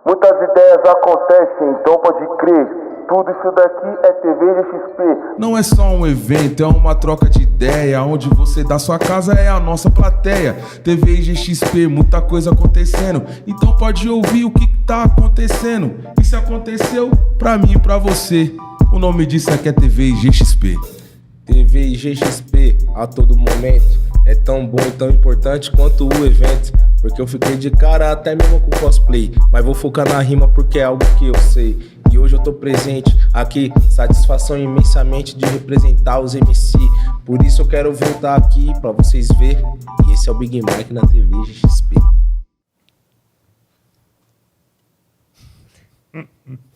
Muitas ideias acontecem, então pode crer. Tudo isso daqui é TV GXP. Não é só um evento, é uma troca de ideia. Onde você dá sua casa é a nossa plateia. TV GXP, muita coisa acontecendo. Então pode ouvir o que tá acontecendo. E se aconteceu, pra mim e pra você, o nome disso aqui é TV GXP. TV GXP a todo momento é tão bom e tão importante quanto o evento. Porque eu fiquei de cara até mesmo com cosplay. Mas vou focar na rima porque é algo que eu sei. E hoje eu tô presente aqui, satisfação imensamente de representar os MC. Por isso eu quero voltar aqui pra vocês verem. E esse é o Big Mike na TV GXP.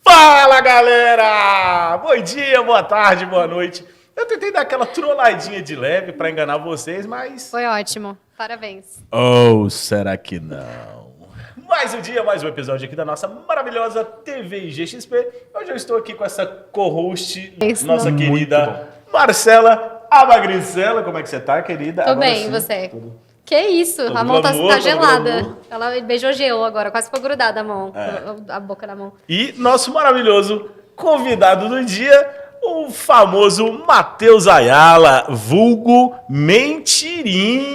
Fala, galera! Bom dia, boa tarde, boa noite. Eu tentei dar aquela trolladinha de leve pra enganar vocês, mas... Foi ótimo. Parabéns. Ou será que não? Mais um dia, mais um episódio aqui da nossa maravilhosa TV GXP. Hoje eu estou aqui com essa co-host, nossa querida Marcela Amagricela. Como é que você tá, querida? Tô Agora bem, sim, você? tudo. Que isso? Todo A mão tá glamour, todo gelada. glamour. Ela beijou gelo agora, quase ficou grudada a mão. A boca da mão. E nosso maravilhoso convidado do dia, o famoso Matheus Ayala, vulgo Mentirinha.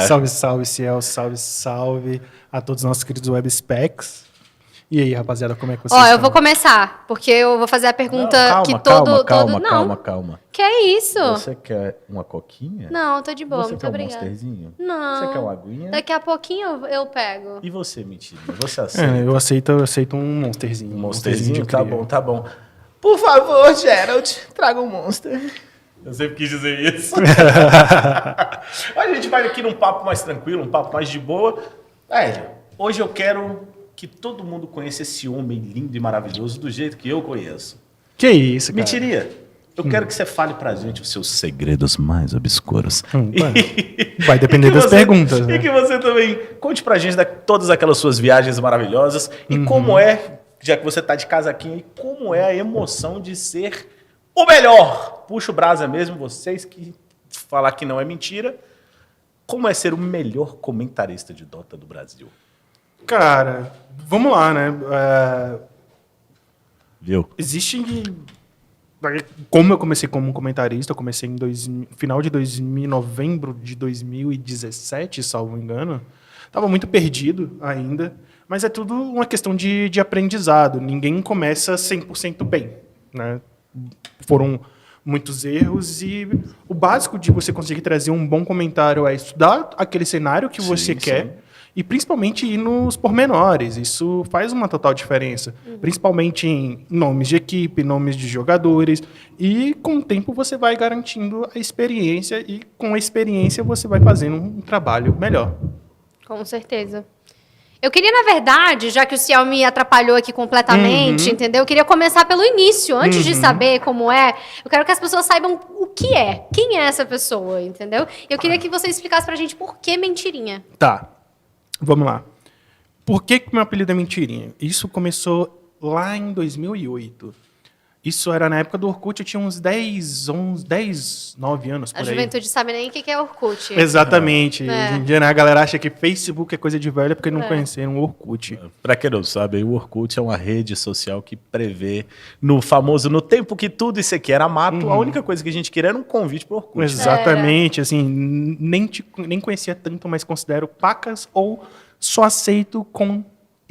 Salve, salve, Ciel, salve, salve a todos os nossos queridos web specs. E aí, rapaziada, como é que vocês Ó, estão? eu vou começar, porque eu vou fazer a pergunta que Não, calma. que é isso? Você quer uma coquinha? Não, tô de boa, Você muito quer um obrigada. monsterzinho? Não. Você quer uma aguinha? Daqui a pouquinho eu pego. E você, Mentirinha? Você aceita? Eu aceito um monsterzinho. Um monsterzinho? de Tá cria. bom, tá bom. Por favor, Gerald, traga um monster. Eu sempre quis dizer isso. A gente vai aqui num papo mais tranquilo, um papo mais de boa. Hoje eu quero que todo mundo conheça esse homem lindo e maravilhoso do jeito que eu conheço. Que isso, cara? Mentiria, eu quero que você fale pra gente os seus segredos mais obscuros. Vai depender das perguntas, né? E que você também conte pra gente todas aquelas suas viagens maravilhosas e como é, já que você tá de casaquinho, e como é a emoção de ser o melhor. Puxa o brasa mesmo, vocês que falar que não é mentira. Como é ser o melhor comentarista de Dota do Brasil? Cara, vamos lá, né? Viu? Existe... Como eu comecei como comentarista, eu comecei em final de novembro de 2017, salvo engano. Tava muito perdido ainda, mas é tudo uma questão de aprendizado. Ninguém começa 100% bem, né? Foram muitos erros e o básico de você conseguir trazer um bom comentário é estudar aquele cenário que você quer e principalmente ir nos pormenores. Isso faz uma total diferença, principalmente em nomes de equipe, nomes de jogadores, e com o tempo você vai garantindo a experiência e com a experiência você vai fazendo um trabalho melhor. Com certeza. Eu queria, na verdade, já que o Ciel me atrapalhou aqui completamente, entendeu? Eu queria começar pelo início, antes de saber como é. Eu quero que as pessoas saibam o que é, quem é essa pessoa, entendeu? Eu queria que você explicasse pra gente por que Mentirinha. Tá, vamos lá. Por que meu apelido é Mentirinha? Isso começou lá em 2008. Isso era na época do Orkut, eu tinha uns 10, 9 anos por A aí. juventude sabe nem o que é Orkut. Exatamente. Hoje em dia, né, a galera acha que Facebook é coisa de velho porque não conheceram o Orkut. Pra quem não sabe, o Orkut é uma rede social que prevê no tempo que tudo isso aqui era mato, a única coisa que a gente queria era um convite pro Orkut. Exatamente, assim, nem conhecia tanto, mas considero pacas ou só aceito com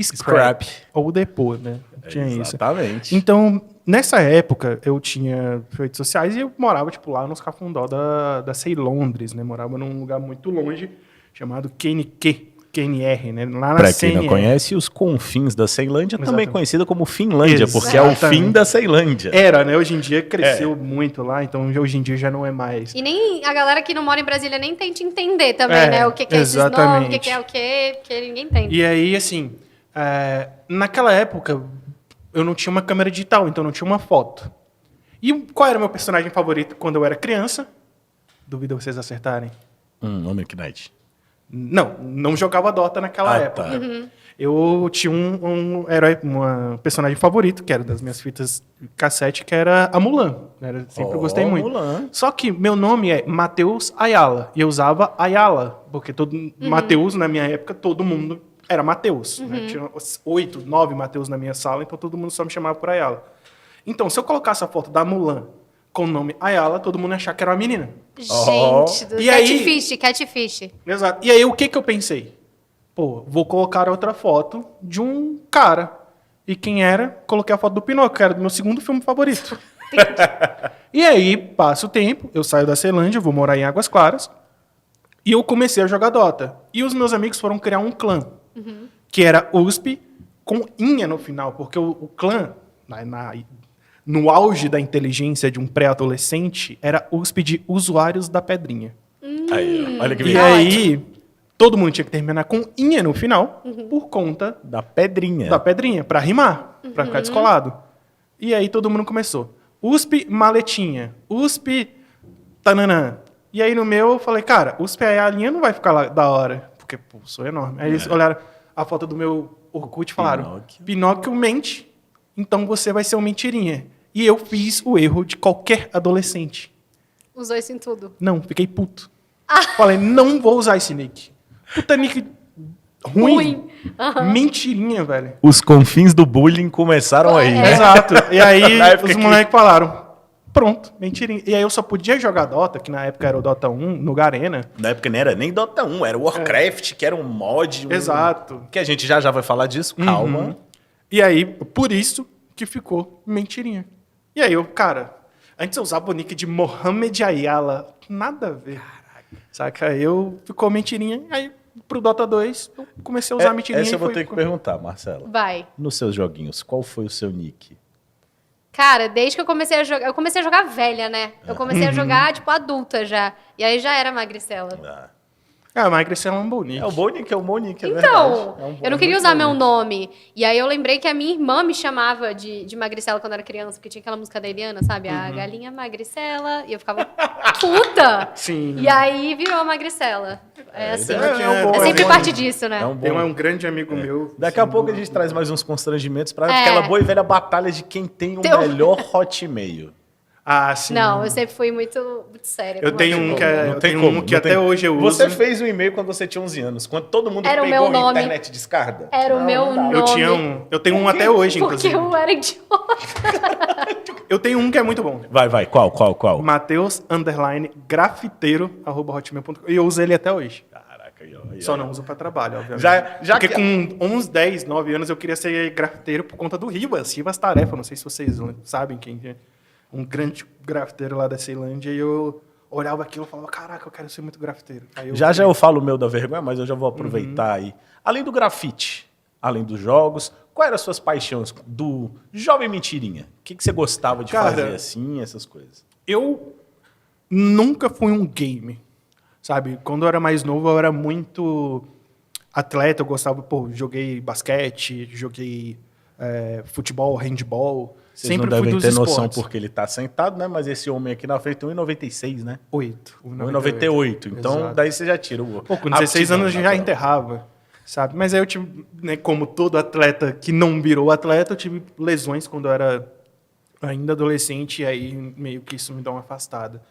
scrap. Ou depois, né? Tinha isso. Exatamente. Então, nessa época, eu tinha redes sociais e eu morava, tipo, lá nos cafundó da Ceilondres, né? Morava num lugar muito longe, chamado QNR, né? Lá na Pra quem não CNR. conhece, os confins da Ceilândia, também Exatamente. conhecida como Finlândia, porque é o fim da Ceilândia. Era, né? Hoje em dia cresceu muito lá, então hoje em dia já não é mais. E nem a galera que não mora em Brasília nem tenta entender também, né? O que é esses exatamente. nomes, o que é o quê, porque ninguém entende. E aí, assim, naquela época, eu não tinha uma câmera digital, então não tinha uma foto. E qual era o meu personagem favorito quando eu era criança? Duvido vocês acertarem. Homem Knight. Não jogava Dota naquela época. Tá. Eu tinha um herói, um personagem favorito, que era das minhas fitas cassete, que era a Mulan. Sempre gostei muito. Mulan. Só que meu nome é Matheus Ayala. E eu usava Ayala, porque Matheus, na minha época, todo mundo era Matheus. Né? Tinha 8, 9 Matheus na minha sala, então todo mundo só me chamava por Ayala. Então, se eu colocasse a foto da Mulan com o nome Ayala, todo mundo ia achar que era uma menina. Gente, do E aí- catfish. Exato. E aí, o que eu pensei? Pô, vou colocar outra foto de um cara. E quem era? Coloquei a foto do Pinóquio, que era do meu segundo filme favorito. E aí, passa o tempo, eu saio da Ceilândia, vou morar em Águas Claras, e eu comecei a jogar Dota. E os meus amigos foram criar um clã, que era USP com inha no final, porque o clã, no auge da inteligência de um pré-adolescente, era USP de Usuários da Pedrinha. Aí, ó, olha que E beleza. aí, todo mundo tinha que terminar com inha no final, por conta Da pedrinha. da pedrinha, pra rimar, pra ficar descolado. E aí todo mundo começou. USP maletinha, USP tananã. E aí no meu eu falei, cara, USP a linha não vai ficar lá da hora, porque pô, sou enorme. Aí eles olharam a foto do meu Orkut e falaram, Pinóquio mente, então você vai ser um mentirinha. E eu fiz o erro de qualquer adolescente. Usou isso em tudo. Não, fiquei puto. Falei, não vou usar esse nick. Puta nick ruim. Mentirinha, velho. Os confins do bullying começaram aí, né? Exato. E aí Na época os que- moleques falaram, pronto, mentirinha. E aí eu só podia jogar Dota, que na época era o Dota 1, no Garena. Na época não era nem Dota 1, era Warcraft, que era um mod. Exato. Que a gente já vai falar disso, calma. E aí, por isso que ficou mentirinha. E aí eu, cara, antes eu usava o nick de Mohamed Ayala, nada a ver. Saca? Aí eu ficou mentirinha, aí pro Dota 2 eu comecei a usar mentirinha. Essa e eu vou foi- ter que perguntar, Marcela. Vai. Nos seus joguinhos, qual foi o seu nick? Cara, desde que eu comecei a jogar velha, né? Eu comecei a jogar, tipo, adulta já. E aí já era magricela. Ah, mas esse é um bom nick. É o bom nick, é Então, verdade. É um bom eu não queria nick, usar bom meu nick. nome. E aí eu lembrei que a minha irmã me chamava de magricela quando eu era criança, porque tinha aquela música da Eliana, sabe? A galinha magricela. E eu ficava puta! Sim. E aí virou magricela. É assim. bom, É é sempre bom. parte disso, né? É um Tem bom. um grande amigo meu. Daqui a pouco a gente traz mais uns constrangimentos pra É. aquela boa e velha batalha de quem tem o Teu- melhor hotmail. Ah, sim. Não, eu sempre fui muito séria. Eu com tenho isso. um que é, Não eu tem tenho como, um que não até tem- hoje eu uso. Você fez um e-mail quando você tinha 11 anos, quando todo mundo Era o pegou meu a nome. internet descarga. Era o meu nome. Eu tenho um até hoje, Porque inclusive. eu era idiota. Eu tenho um que é muito bom. Vai, qual? Mateus _grafiteiro @hotmail.com. E eu uso ele até hoje. Caraca, Só não uso pra trabalho, obviamente. Já Porque que- com 11, 10, 9 anos eu queria ser grafiteiro por conta do Rivas Tarefa. Não sei se vocês sabem quem é. Um grande grafiteiro lá da Ceilândia. E eu olhava aquilo e falava, caraca, eu quero ser muito grafiteiro. Aí eu Já eu falo o meu da vergonha, mas eu já vou aproveitar aí. Além do grafite, além dos jogos, quais eram as suas paixões do jovem mentirinha? O que você gostava de Cara, fazer assim, essas coisas? Eu nunca fui um game, sabe? Quando eu era mais novo, eu era muito atleta. Eu gostava, joguei basquete, joguei futebol, handball. Vocês não devem ter noção porque ele tá sentado, né? Mas esse homem aqui na frente tem 1,96, né? 1,98. Então, Exato. daí você já tira o... Pô, com 16 aptidão anos eu já natural. enterrava, sabe? Mas aí eu tive, né, como todo atleta que não virou atleta, eu tive lesões quando eu era ainda adolescente, e aí meio que isso me dá uma afastada.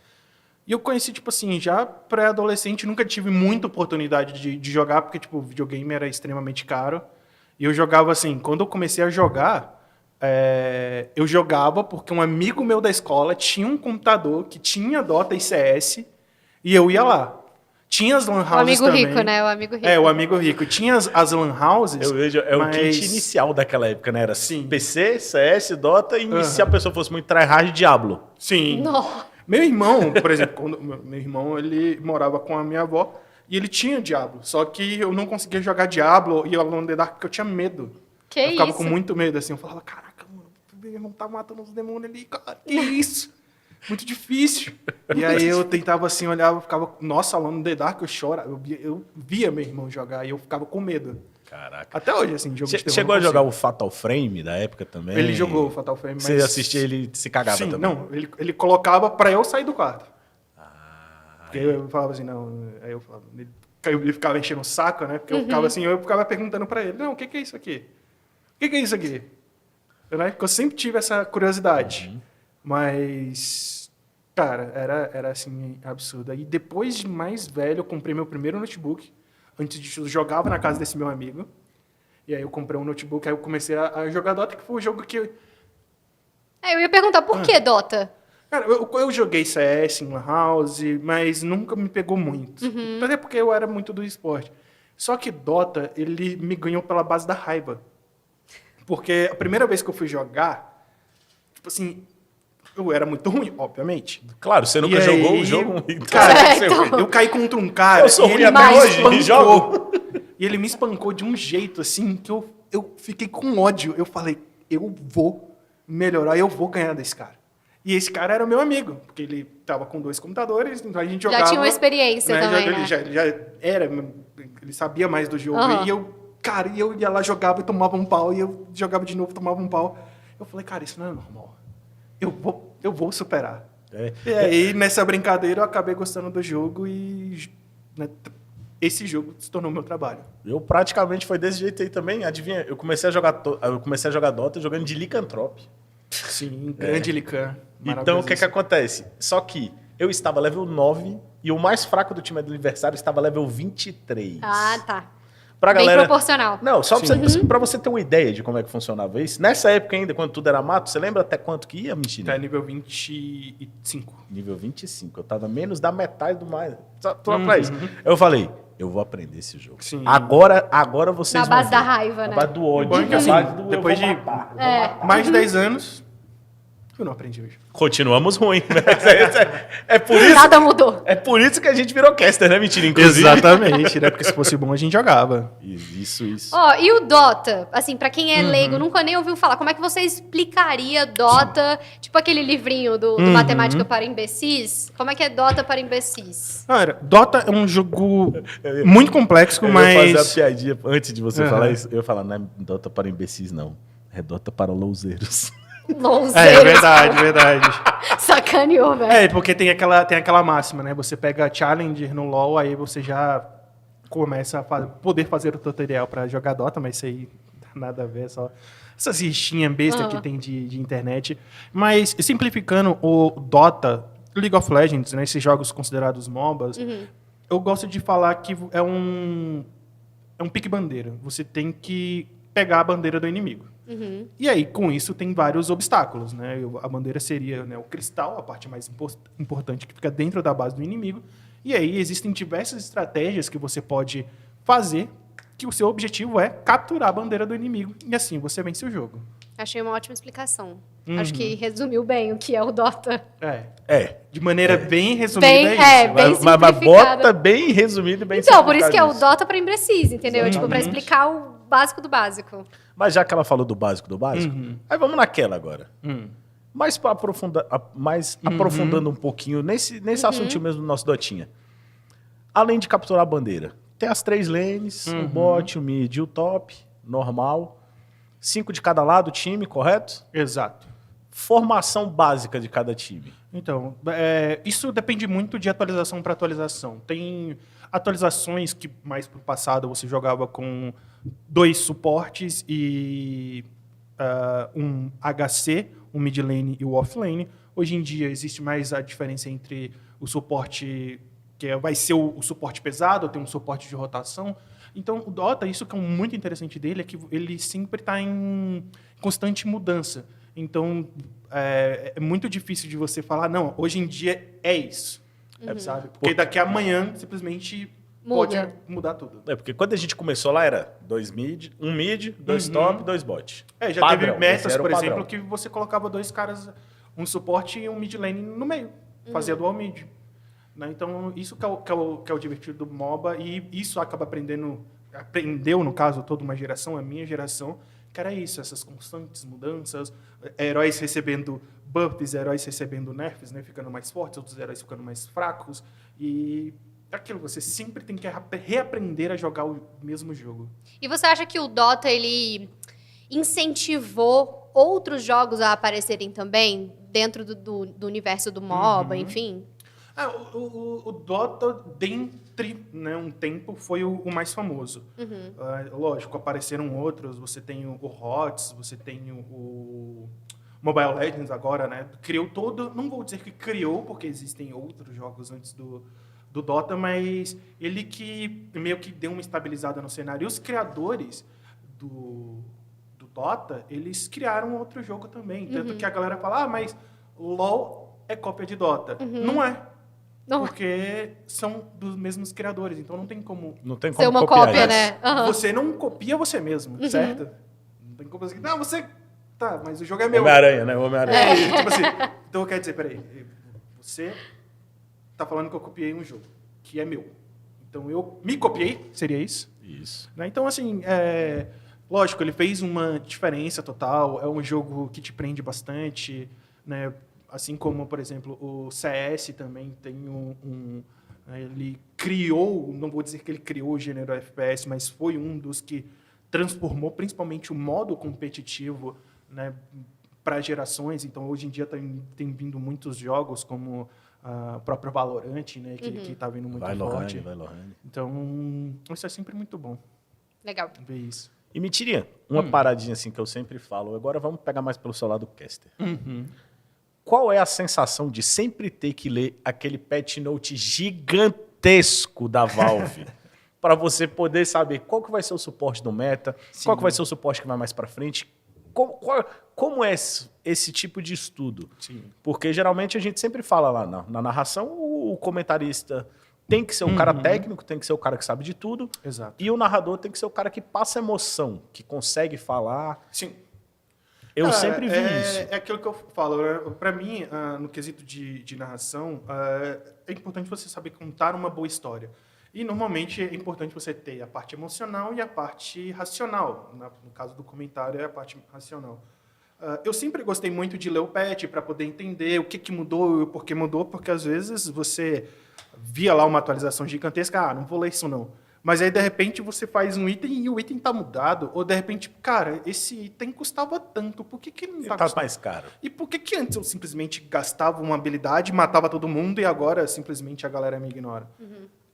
E eu conheci, tipo assim, já pré-adolescente, nunca tive muita oportunidade de jogar, porque, tipo, o videogame era extremamente caro. E eu jogava assim, quando eu comecei a jogar, eu jogava porque um amigo meu da escola tinha um computador que tinha Dota e CS, e eu ia lá. Tinha as lan houses O amigo também. rico, né? O amigo rico. O amigo rico. Tinha as lan houses. Eu vejo, é o mas- kit inicial daquela época, né? Era Sim. PC, CS, Dota e se a pessoa fosse muito tryhard, Diablo. Sim. Não. Meu irmão, por exemplo, quando meu irmão, ele morava com a minha avó e ele tinha Diablo. Só que eu não conseguia jogar Diablo e Alone in the Dark porque eu tinha medo. Que Eu ficava isso? com muito medo, assim. Eu falava, caraca, mano, meu irmão tá matando os demônios ali, cara. Que isso? Muito difícil. E aí eu tentava assim, olhava, ficava, nossa, Alone in the Dark, eu chorava. Eu via meu irmão jogar e eu ficava com medo. Caraca. Até hoje, assim, jogo de terror. Chegou a não jogar consigo. o Fatal Frame da época também? Ele jogou o Fatal Frame, mas... Você assistia ele se cagava Sim, também? não, ele colocava pra eu sair do quarto. Porque eu falava assim, não, aí eu falava, ele ficava enchendo o saco, né? Porque eu ficava assim, eu ficava perguntando pra ele, não, o que é isso aqui? O que é isso aqui? Né? Porque eu sempre tive essa curiosidade. Mas, cara, era assim, absurdo. E depois de mais velho, eu comprei meu primeiro notebook. Antes disso, eu jogava na casa desse meu amigo. E aí eu comprei um notebook, aí eu comecei a jogar Dota, que foi o jogo que... Eu ia perguntar por que Dota? Cara, eu joguei CS em Lan House, mas nunca me pegou muito. Até porque eu era muito do esporte. Só que Dota, ele me ganhou pela base da raiva. Porque a primeira vez que eu fui jogar, tipo assim, eu era muito ruim, obviamente. Claro, você nunca E jogou aí, o jogo. Cara, então. eu caí contra um cara. Eu sou e ruim ele até me hoje, espancou. jogo. E ele me espancou de um jeito, assim, que eu fiquei com ódio. Eu falei, eu vou melhorar, eu vou ganhar desse cara. E esse cara era meu amigo, porque ele tava com 2 computadores, então a gente jogava... Já tinha uma experiência também, ele né? já era, ele sabia mais do jogo. Aham. E eu ia lá, jogava e tomava um pau, e eu jogava de novo, tomava um pau. Eu falei, cara, isso não é normal. Eu vou superar. E aí, nessa brincadeira, eu acabei gostando do jogo e... né, esse jogo se tornou meu trabalho. Eu praticamente foi desse jeito aí também. Adivinha, eu comecei a jogar Dota jogando de Lycanthrope. Sim, grande Lican. Então, o que acontece? Só que eu estava level 9 e o mais fraco do time adversário estava level 23. Ah, tá. Pra Bem galera... proporcional. Não, só pra você ter uma ideia de como é que funcionava isso. Nessa época ainda, quando tudo era mato, você lembra até quanto que ia, mentira? Até nível 25. Nível 25. Eu tava menos da metade do mais. Só pra isso. Eu falei, eu vou aprender esse jogo. Sim. Agora vocês Na vão base ver. da raiva, Na né? base do ódio. Bom, que Na assim, base do depois eu vou de- matar. Mais de 10 anos, eu não aprendi hoje. Continuamos ruim. É por isso... Nada mudou. É por isso que a gente virou caster, né, mentira? Inclusive. Exatamente, né? Porque se fosse bom, a gente jogava. Isso. Ó, e o Dota? Assim, pra quem é leigo, nunca nem ouviu falar. Como é que você explicaria Dota? Tipo aquele livrinho do Matemática para Imbecis. Como é que é Dota para Imbecis? Cara, Dota é um jogo muito complexo, Eu ia fazer a mas... piadinha antes de você Uhum. falar isso. Eu ia falar, não é Dota para imbecis, não. É Dota para louzeiros. Louzeiros. Verdade. Sacaneou, velho. É, porque tem aquela máxima, né? Você pega Challenger no LoL, aí você já começa a poder fazer o tutorial pra jogar Dota, mas isso aí nada a ver, só essas rixinhas bestas que tem de internet. Mas, simplificando, o Dota, League of Legends, né? Esses jogos considerados MOBAs, eu gosto de falar que é um pique-bandeira. Você tem que pegar a bandeira do inimigo. E aí, com isso, tem vários obstáculos, né? A bandeira seria, né, o cristal, a parte mais importante que fica dentro da base do inimigo. E aí, existem diversas estratégias que você pode fazer, que o seu objetivo é capturar a bandeira do inimigo. E assim, você vence o jogo. Achei uma ótima explicação. Acho que resumiu bem o que é o Dota. De maneira bem resumida, Bem, é isso. bem Mas simplificada. bota bem resumido e bem Então, por isso que é o simplificado Dota para imbecis, entendeu? Tipo, pra explicar o básico do básico. Mas já que ela falou do básico, aí vamos naquela agora. Mais para aprofundar, aprofundando um pouquinho nesse assuntinho mesmo do nosso Dotinha. Além de capturar a bandeira, tem as 3 lanes, o bot, o mid e o top, normal. 5 de cada lado, time, correto? Exato. Formação básica de cada time. Então, isso depende muito de atualização para atualização. Tem atualizações que mais pro passado você jogava com 2 suportes e um HC, um mid lane e o off lane. Hoje em dia existe mais a diferença entre o suporte que vai ser o suporte pesado, tem um suporte de rotação. Então, o Dota, isso que é muito interessante dele, é que ele sempre está em constante mudança. Então, é muito difícil de você falar, não, hoje em dia é isso, sabe? Porque daqui a amanhã, simplesmente, pode mudar tudo. Porque quando a gente começou lá era 2 mid, 1 mid, 2 top, 2 bot. Já Padrão, teve metas, esse era o por padrão. exemplo, que você colocava 2 caras, um suporte e um mid lane no meio. Fazia dual mid. Né? Então, isso que é o divertido do MOBA, e isso acaba aprendeu, no caso, toda uma geração, a minha geração, que era isso, essas constantes mudanças, heróis recebendo buffs, heróis recebendo nerfs, né? Ficando mais fortes, outros heróis ficando mais fracos, e aquilo, você sempre tem que reaprender a jogar o mesmo jogo. E você acha que o Dota, ele incentivou outros jogos a aparecerem também dentro do universo do MOBA, enfim? O Dota, dentre, né, um tempo, foi o mais famoso. Lógico, apareceram outros. Você tem o HOTS, você tem o Mobile Legends agora, né? Criou todo... Não vou dizer que criou, porque existem outros jogos antes do Dota, mas ele que meio que deu uma estabilizada no cenário. E os criadores do Dota, eles criaram outro jogo também. Tanto que a galera fala, mas LoL é cópia de Dota. Não é. Não. Porque são dos mesmos criadores, então não tem como... Não tem Ser como uma copiar cópia, isso. né? Aham. Você não copia você mesmo, certo? Não tem como assim, não, você... Tá, mas o jogo é meu. Homem-Aranha, né? Homem-Aranha. Tipo assim, então quer dizer, peraí, você tá falando que eu copiei um jogo, que é meu. Então eu me copiei, seria isso? Isso. Né? Então, assim, lógico, ele fez uma diferença total, é um jogo que te prende bastante, né? Assim como, por exemplo, o CS também tem ele criou, não vou dizer que ele criou o gênero FPS, mas foi um dos que transformou principalmente o modo competitivo, né, para gerações. Então, hoje em dia tem vindo muitos jogos como o próprio Valorant, né, que está vindo muito forte. Valorant. Então, isso é sempre muito bom Legal. ver isso. E me tirinha, uma paradinha assim que eu sempre falo. Agora vamos pegar mais pelo seu lado, Caster. Qual é a sensação de sempre ter que ler aquele patch note gigantesco da Valve para você poder saber qual que vai ser o suporte do meta, qual que vai ser o suporte que vai mais para frente? Como é esse tipo de estudo? Sim. Porque geralmente a gente sempre fala lá na narração, o comentarista tem que ser um cara técnico, tem que ser o cara que sabe de tudo. Exato. E o narrador tem que ser o cara que passa emoção, que consegue falar. Sim. Eu sempre vi isso. É aquilo que eu falo. Né? Para mim, no quesito de narração, é importante você saber contar uma boa história. E, normalmente, é importante você ter a parte emocional e a parte racional. No caso do comentário, é a parte racional. Eu sempre gostei muito de ler o patch para poder entender o que mudou e o porquê mudou, porque, às vezes, você via lá uma atualização gigantesca, não vou ler isso, não. Mas aí, de repente, você faz um item e o item está mudado. Ou, de repente, cara, esse item custava tanto, por que ele não está Tá mais caro. E por que antes eu simplesmente gastava uma habilidade, matava todo mundo e agora simplesmente a galera me ignora?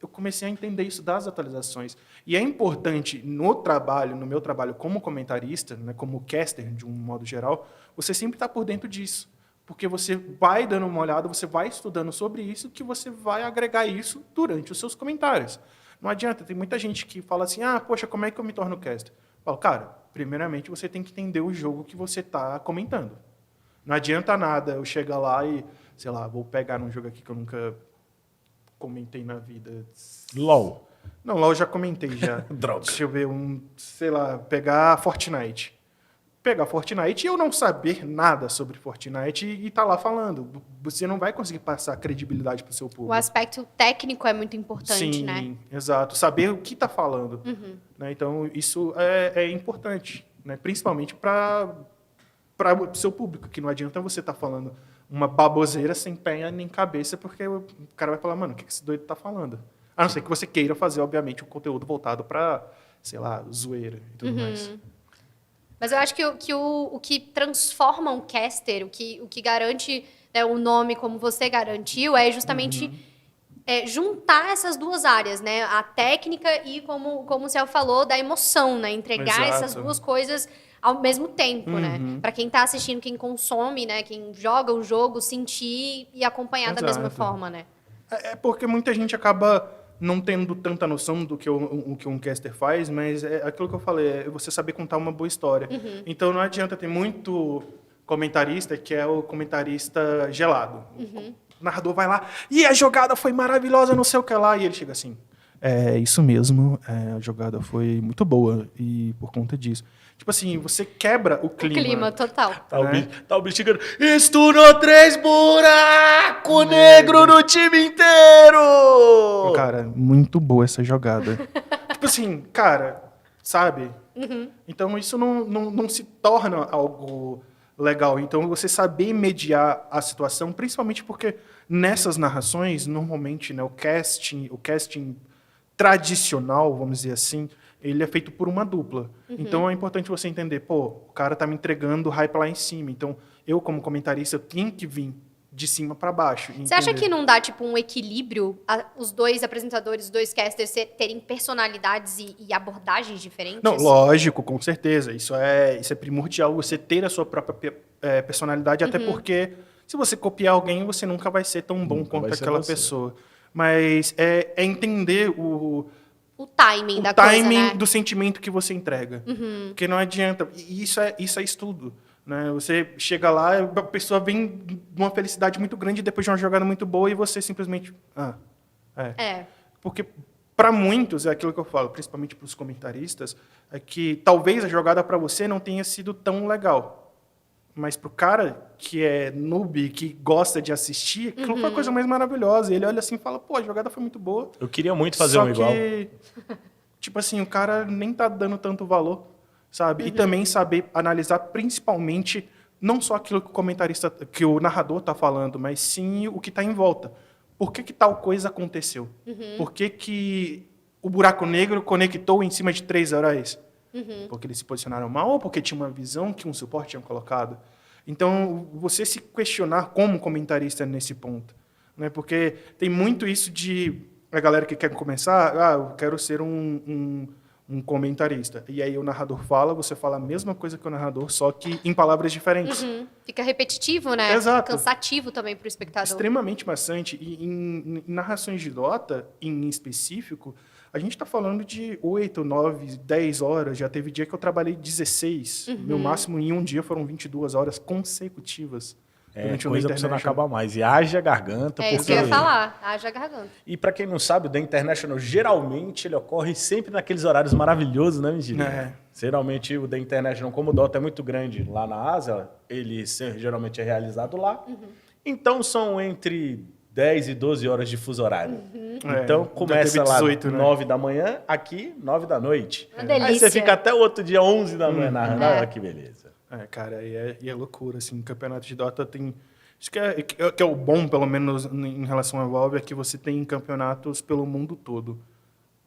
Eu comecei a entender isso das atualizações. E é importante no meu trabalho como comentarista, né, como caster, de um modo geral, você sempre está por dentro disso. Porque você vai dando uma olhada, você vai estudando sobre isso, que você vai agregar isso durante os seus comentários. Não adianta, tem muita gente que fala assim, poxa, como é que eu me torno caster? Eu falo, cara, primeiramente você tem que entender o jogo que você está comentando. Não adianta nada eu chegar lá e, sei lá, vou pegar um jogo aqui que eu nunca comentei na vida. LOL. Não, LOL eu já comentei já. Droga. Deixa eu ver, sei lá, pegar Fortnite. Pegar Fortnite e eu não saber nada sobre Fortnite e tá lá falando. Você não vai conseguir passar credibilidade pro seu público. O aspecto técnico é muito importante, Sim, né? exato. Saber o que está falando. Né? Então, isso é importante, né? Principalmente para o seu público, que não adianta você estar falando uma baboseira sem pé nem cabeça, porque o cara vai falar, mano, o que esse doido está falando? A não ser que você queira fazer, obviamente, um conteúdo voltado para, sei lá, zoeira e tudo mais. Mas eu acho que o que transforma um caster, o que garante, né, o nome como você garantiu, é justamente juntar essas duas áreas, né? A técnica e, como o Céu falou, da emoção, né? Entregar Exato. essas duas coisas ao mesmo tempo, né? Para quem está assistindo, quem consome, né? Quem joga o jogo, sentir e acompanhar da mesma Exato. forma, né? É porque muita gente acaba não tendo tanta noção do que o que um caster faz, mas é aquilo que eu falei, é você saber contar uma boa história. Então não adianta ter muito comentarista que é o comentarista gelado. O narrador vai lá, e a jogada foi maravilhosa, não sei o que lá, e ele chega assim, é isso mesmo, a jogada foi muito boa, e por conta disso. Tipo assim, você quebra o clima. O clima total. Tá o bicho chegando. Estourou 3 buracos negro no time inteiro! Cara, muito boa essa jogada. Tipo assim, cara, sabe? Então isso não se torna algo legal. Então você saber mediar a situação, principalmente porque nessas narrações, normalmente, né, o casting tradicional, vamos dizer assim, ele é feito por uma dupla. Então é importante você entender, o cara tá me entregando hype lá em cima. Então eu, como comentarista, eu tenho que vir de cima para baixo. Você acha que não dá, tipo, um equilíbrio, os dois apresentadores, os dois casters terem personalidades e abordagens diferentes? Não, lógico, com certeza. Isso é primordial, você ter a sua própria personalidade, até porque se você copiar alguém, você nunca vai ser tão bom quanto aquela pessoa. Mas é entender O timing da o timing coisa, né? do sentimento que você entrega. Porque não adianta. E isso é estudo. Né? Você chega lá, a pessoa vem de uma felicidade muito grande depois de uma jogada muito boa e você simplesmente... Porque, para muitos, é aquilo que eu falo, principalmente para os comentaristas, é que talvez a jogada para você não tenha sido tão legal. Mas para o cara que é noob, que gosta de assistir, aquilo foi a coisa mais maravilhosa. Ele olha assim e fala, pô, a jogada foi muito boa. Eu queria muito fazer um igual. Só que, tipo assim, o cara nem tá dando tanto valor, sabe? E também saber analisar principalmente não só aquilo que o comentarista, que o narrador tá falando, mas sim o que tá em volta. Por que tal coisa aconteceu? Por que o buraco negro conectou em cima de 3 heróis? Porque eles se posicionaram mal ou porque tinha uma visão que um suporte tinha colocado? Então, você se questionar como comentarista nesse ponto. Né? Porque tem muito isso de a galera que quer começar, eu quero ser um comentarista. E aí o narrador fala, você fala a mesma coisa que o narrador, só que em palavras diferentes. Fica repetitivo, né? Exato. Cansativo também para o espectador. Extremamente maçante. E em narrações de Dota, em específico, a gente está falando de 8, 9, 10 horas. Já teve dia que eu trabalhei 16. Meu máximo em um dia foram 22 horas consecutivas. É coisa pra você não acabar mais. E haja garganta. É isso que eu ia falar. Haja garganta. E pra quem não sabe, o The International, geralmente, ele ocorre sempre naqueles horários maravilhosos, né, Mentira? Geralmente, o The International, como o Dota é muito grande lá na Ásia, ele geralmente é realizado lá. Então, são entre 10 e 12 horas de fuso horário. Então, começa lá 18, 9 da manhã, aqui, 9 da noite. Uma delícia. Aí você fica até o outro dia, 11 da manhã, narrando. Olha que beleza. Cara, e é loucura, assim, o campeonato de Dota tem... Isso que é o bom, pelo menos, em relação ao Valve, é que você tem campeonatos pelo mundo todo.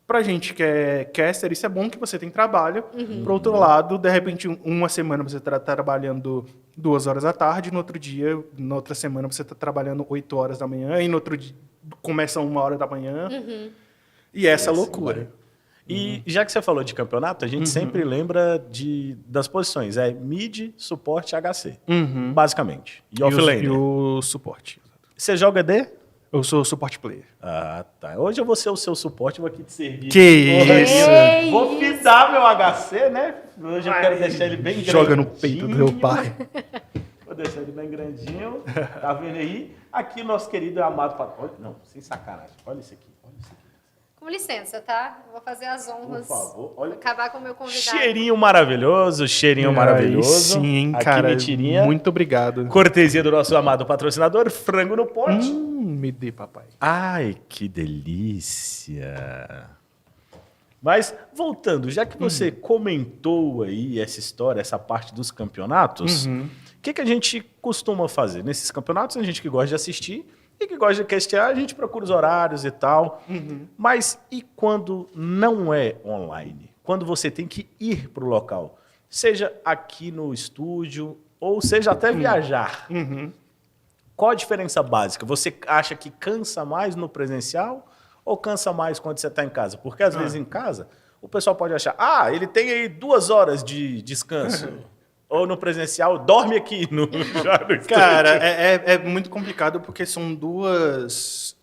Pra gente que é caster, isso é bom que você tem trabalho. Por outro lado, de repente, uma semana você está trabalhando 2 horas da tarde, no outro dia, na outra semana você está trabalhando 8 horas da manhã, e no outro dia começa 1 hora da manhã. E essa loucura. E já que você falou de campeonato, a gente sempre lembra das posições. É mid, suporte, HC. Basicamente. E offlane. E o suporte. Você joga D? Eu sou suporte player. Ah, tá. Hoje eu vou ser o seu suporte, vou aqui te servir. Que isso! Vou fitar meu HC, né? Hoje eu quero deixar ele bem grande. Joga no peito do meu pai. Vou deixar ele bem grandinho. Tá vendo aí? Aqui, nosso querido e amado patrão. Não, sem sacanagem. Olha isso aqui. Olha isso aqui. Com licença, tá? Vou fazer as honras. Por favor, olha. Acabar com o meu convidado. Cheirinho maravilhoso, cheirinho maravilhoso. Sim, aqui, cara. Mentirinha. Muito obrigado. Cortesia do nosso amado patrocinador, frango no pote. Me dê, papai. Ai, que delícia. Mas, voltando, já que você comentou aí essa história, essa parte dos campeonatos, o que a gente costuma fazer? Nesses campeonatos, a gente que gosta de assistir e que gosta de castear, a gente procura os horários e tal. Mas e quando não é online? Quando você tem que ir para o local? Seja aqui no estúdio ou seja até viajar. Qual a diferença básica? Você acha que cansa mais no presencial ou cansa mais quando você está em casa? Porque às vezes em casa o pessoal pode achar, ele tem aí 2 horas de descanso. Ou no presencial, dorme aqui no Cara, é muito complicado porque são 2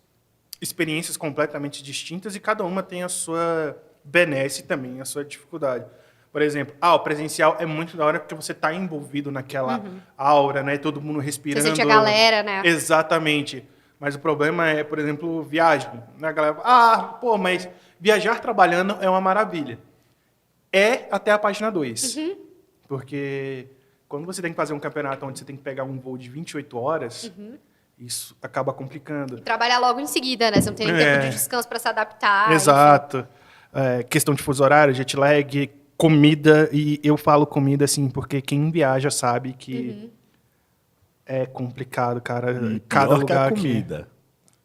experiências completamente distintas e cada uma tem a sua benesse e também a sua dificuldade. Por exemplo, o presencial é muito da hora porque você está envolvido naquela aura, né? Todo mundo respirando. Você sente a galera, né? Exatamente. Mas o problema é, por exemplo, viagem. A galera fala, mas viajar trabalhando é uma maravilha. É até a página 2. Porque quando você tem que fazer um campeonato onde você tem que pegar um voo de 28 horas, isso acaba complicando. E trabalhar logo em seguida, né? Você não tem nem tempo de descanso para se adaptar. Exato. Questão de fuso horário, jet lag, comida. E eu falo comida assim, porque quem viaja sabe que é complicado, cara. Cada lugar que a comida.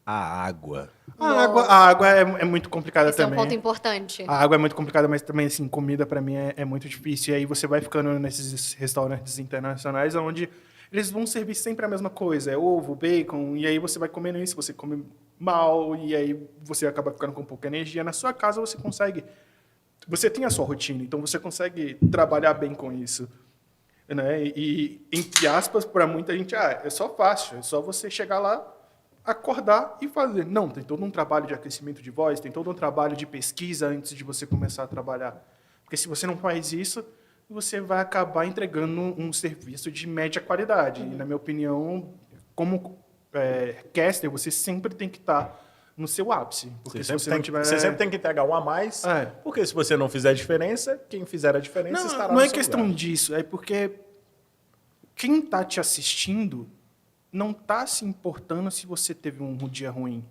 A água. A água é muito complicada Esse também. É um ponto importante. A água é muito complicada, mas também, assim, comida pra mim é muito difícil. E aí você vai ficando nesses restaurantes internacionais onde eles vão servir sempre a mesma coisa. É ovo, bacon, e aí você vai comendo isso, você come mal, e aí você acaba ficando com pouca energia. Na sua casa você consegue... Você tem a sua rotina, então você consegue trabalhar bem com isso. Né? E entre aspas, para muita gente, é só fácil. É só você chegar lá, acordar e fazer. Não, tem todo um trabalho de aquecimento de voz, tem todo um trabalho de pesquisa antes de você começar a trabalhar. Porque se você não faz isso, você vai acabar entregando um serviço de média qualidade. E, na minha opinião, como caster, você sempre tem que estar no seu ápice. Porque se você não tiver... Você sempre tem que entregar um a mais, porque se você não fizer a diferença, quem fizer a diferença estará no Não é seu questão lugar. disso, é porque quem está te assistindo não está se importando se você teve um dia ruim.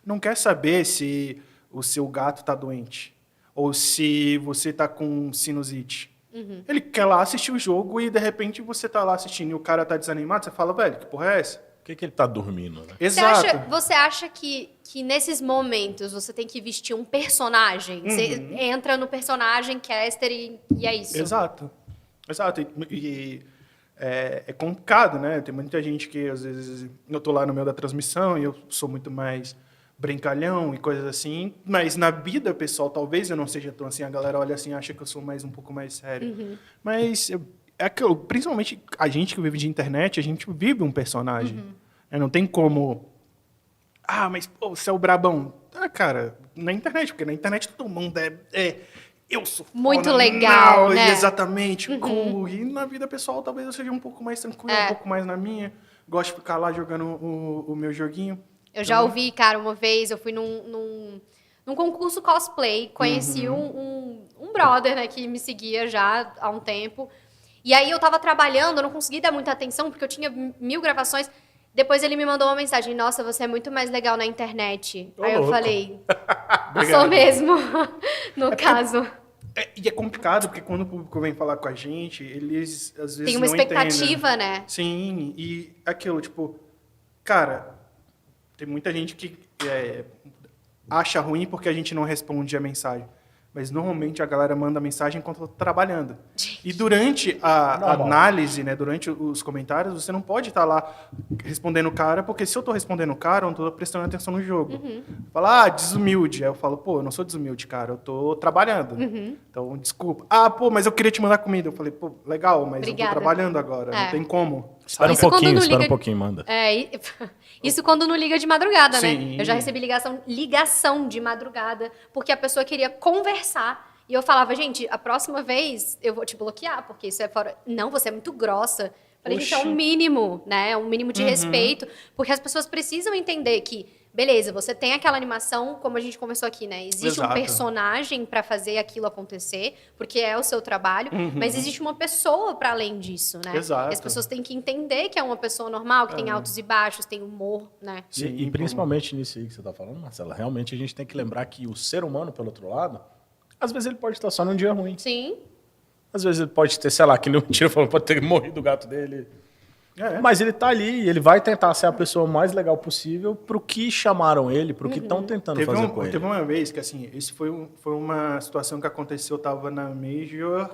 Não quer saber se o seu gato está doente ou se você está com sinusite. Ele quer lá assistir o jogo e, de repente, você está lá assistindo e o cara está desanimado, você fala, velho, que porra é essa? Por que ele tá dormindo, né? Exato. Você acha que nesses momentos você tem que vestir um personagem? Você entra no personagem caster e é isso? Exato. E é complicado, né? Tem muita gente que, às vezes, eu tô lá no meio da transmissão e eu sou muito mais brincalhão e coisas assim, mas na vida pessoal, talvez eu não seja tão assim. A galera olha assim e acha que eu sou um pouco mais sério. Mas é aquilo, principalmente a gente que vive de internet, a gente vive um personagem. Não tem como... mas pô, você é o brabão. Cara, na internet, porque na internet todo mundo eu sou muito foda, legal, né? Exatamente, cool. E na vida pessoal, talvez eu seja um pouco mais tranquilo, um pouco mais na minha. Gosto de ficar lá jogando o meu joguinho. Eu já ouvi, cara, uma vez, eu fui num concurso cosplay, conheci um brother, né, que me seguia já há um tempo. E aí eu tava trabalhando, eu não consegui dar muita atenção, porque eu tinha 1000 gravações. Depois ele me mandou uma mensagem, nossa, você é muito mais legal na internet. Aí eu falei, sou mesmo, no caso. E é complicado, porque quando o público vem falar com a gente, eles às vezes tem uma não expectativa, entendem. né? Sim, e aquilo, tipo, cara, tem muita gente que acha ruim porque a gente não responde a mensagem. Mas normalmente a galera manda mensagem enquanto eu tô trabalhando. E durante a análise, né, durante os comentários, você não pode estar lá respondendo o cara, porque se eu tô respondendo o cara, eu não tô prestando atenção no jogo. Fala, desumilde. Aí eu falo, pô, eu não sou desumilde, cara, eu tô trabalhando. Então, desculpa. Pô, mas eu queria te mandar comida. Eu falei, pô, legal, mas Obrigada. eu tô trabalhando agora, não tem como. Espera um Isso quando não espera liga- um pouquinho, manda. Isso quando não liga de madrugada, Sim. né? Eu já recebi ligação de madrugada, porque a pessoa queria conversar. E eu falava, gente, a próxima vez eu vou te bloquear, porque isso é fora... Não, você é muito grossa. Falei, gente, é um mínimo, né? Um mínimo de respeito. Porque as pessoas precisam entender que, beleza, você tem aquela animação, como a gente conversou aqui, né? Existe um personagem para fazer aquilo acontecer, porque é o seu trabalho, mas existe uma pessoa para além disso, né? Exato. E as pessoas têm que entender que é uma pessoa normal, que tem altos e baixos, tem humor, né? E principalmente nisso aí que você tá falando, Marcela, realmente a gente tem que lembrar que o ser humano, pelo outro lado, às vezes ele pode estar só num dia ruim. Sim. Às vezes ele pode ter, sei lá, que nem o Tiro falou, pode ter morrido o gato dele. Mas ele tá ali e ele vai tentar ser a pessoa mais legal possível pro que chamaram ele, pro que estão tentando fazer com ele. Teve uma vez que, assim, esse foi uma situação que aconteceu, eu tava na Major...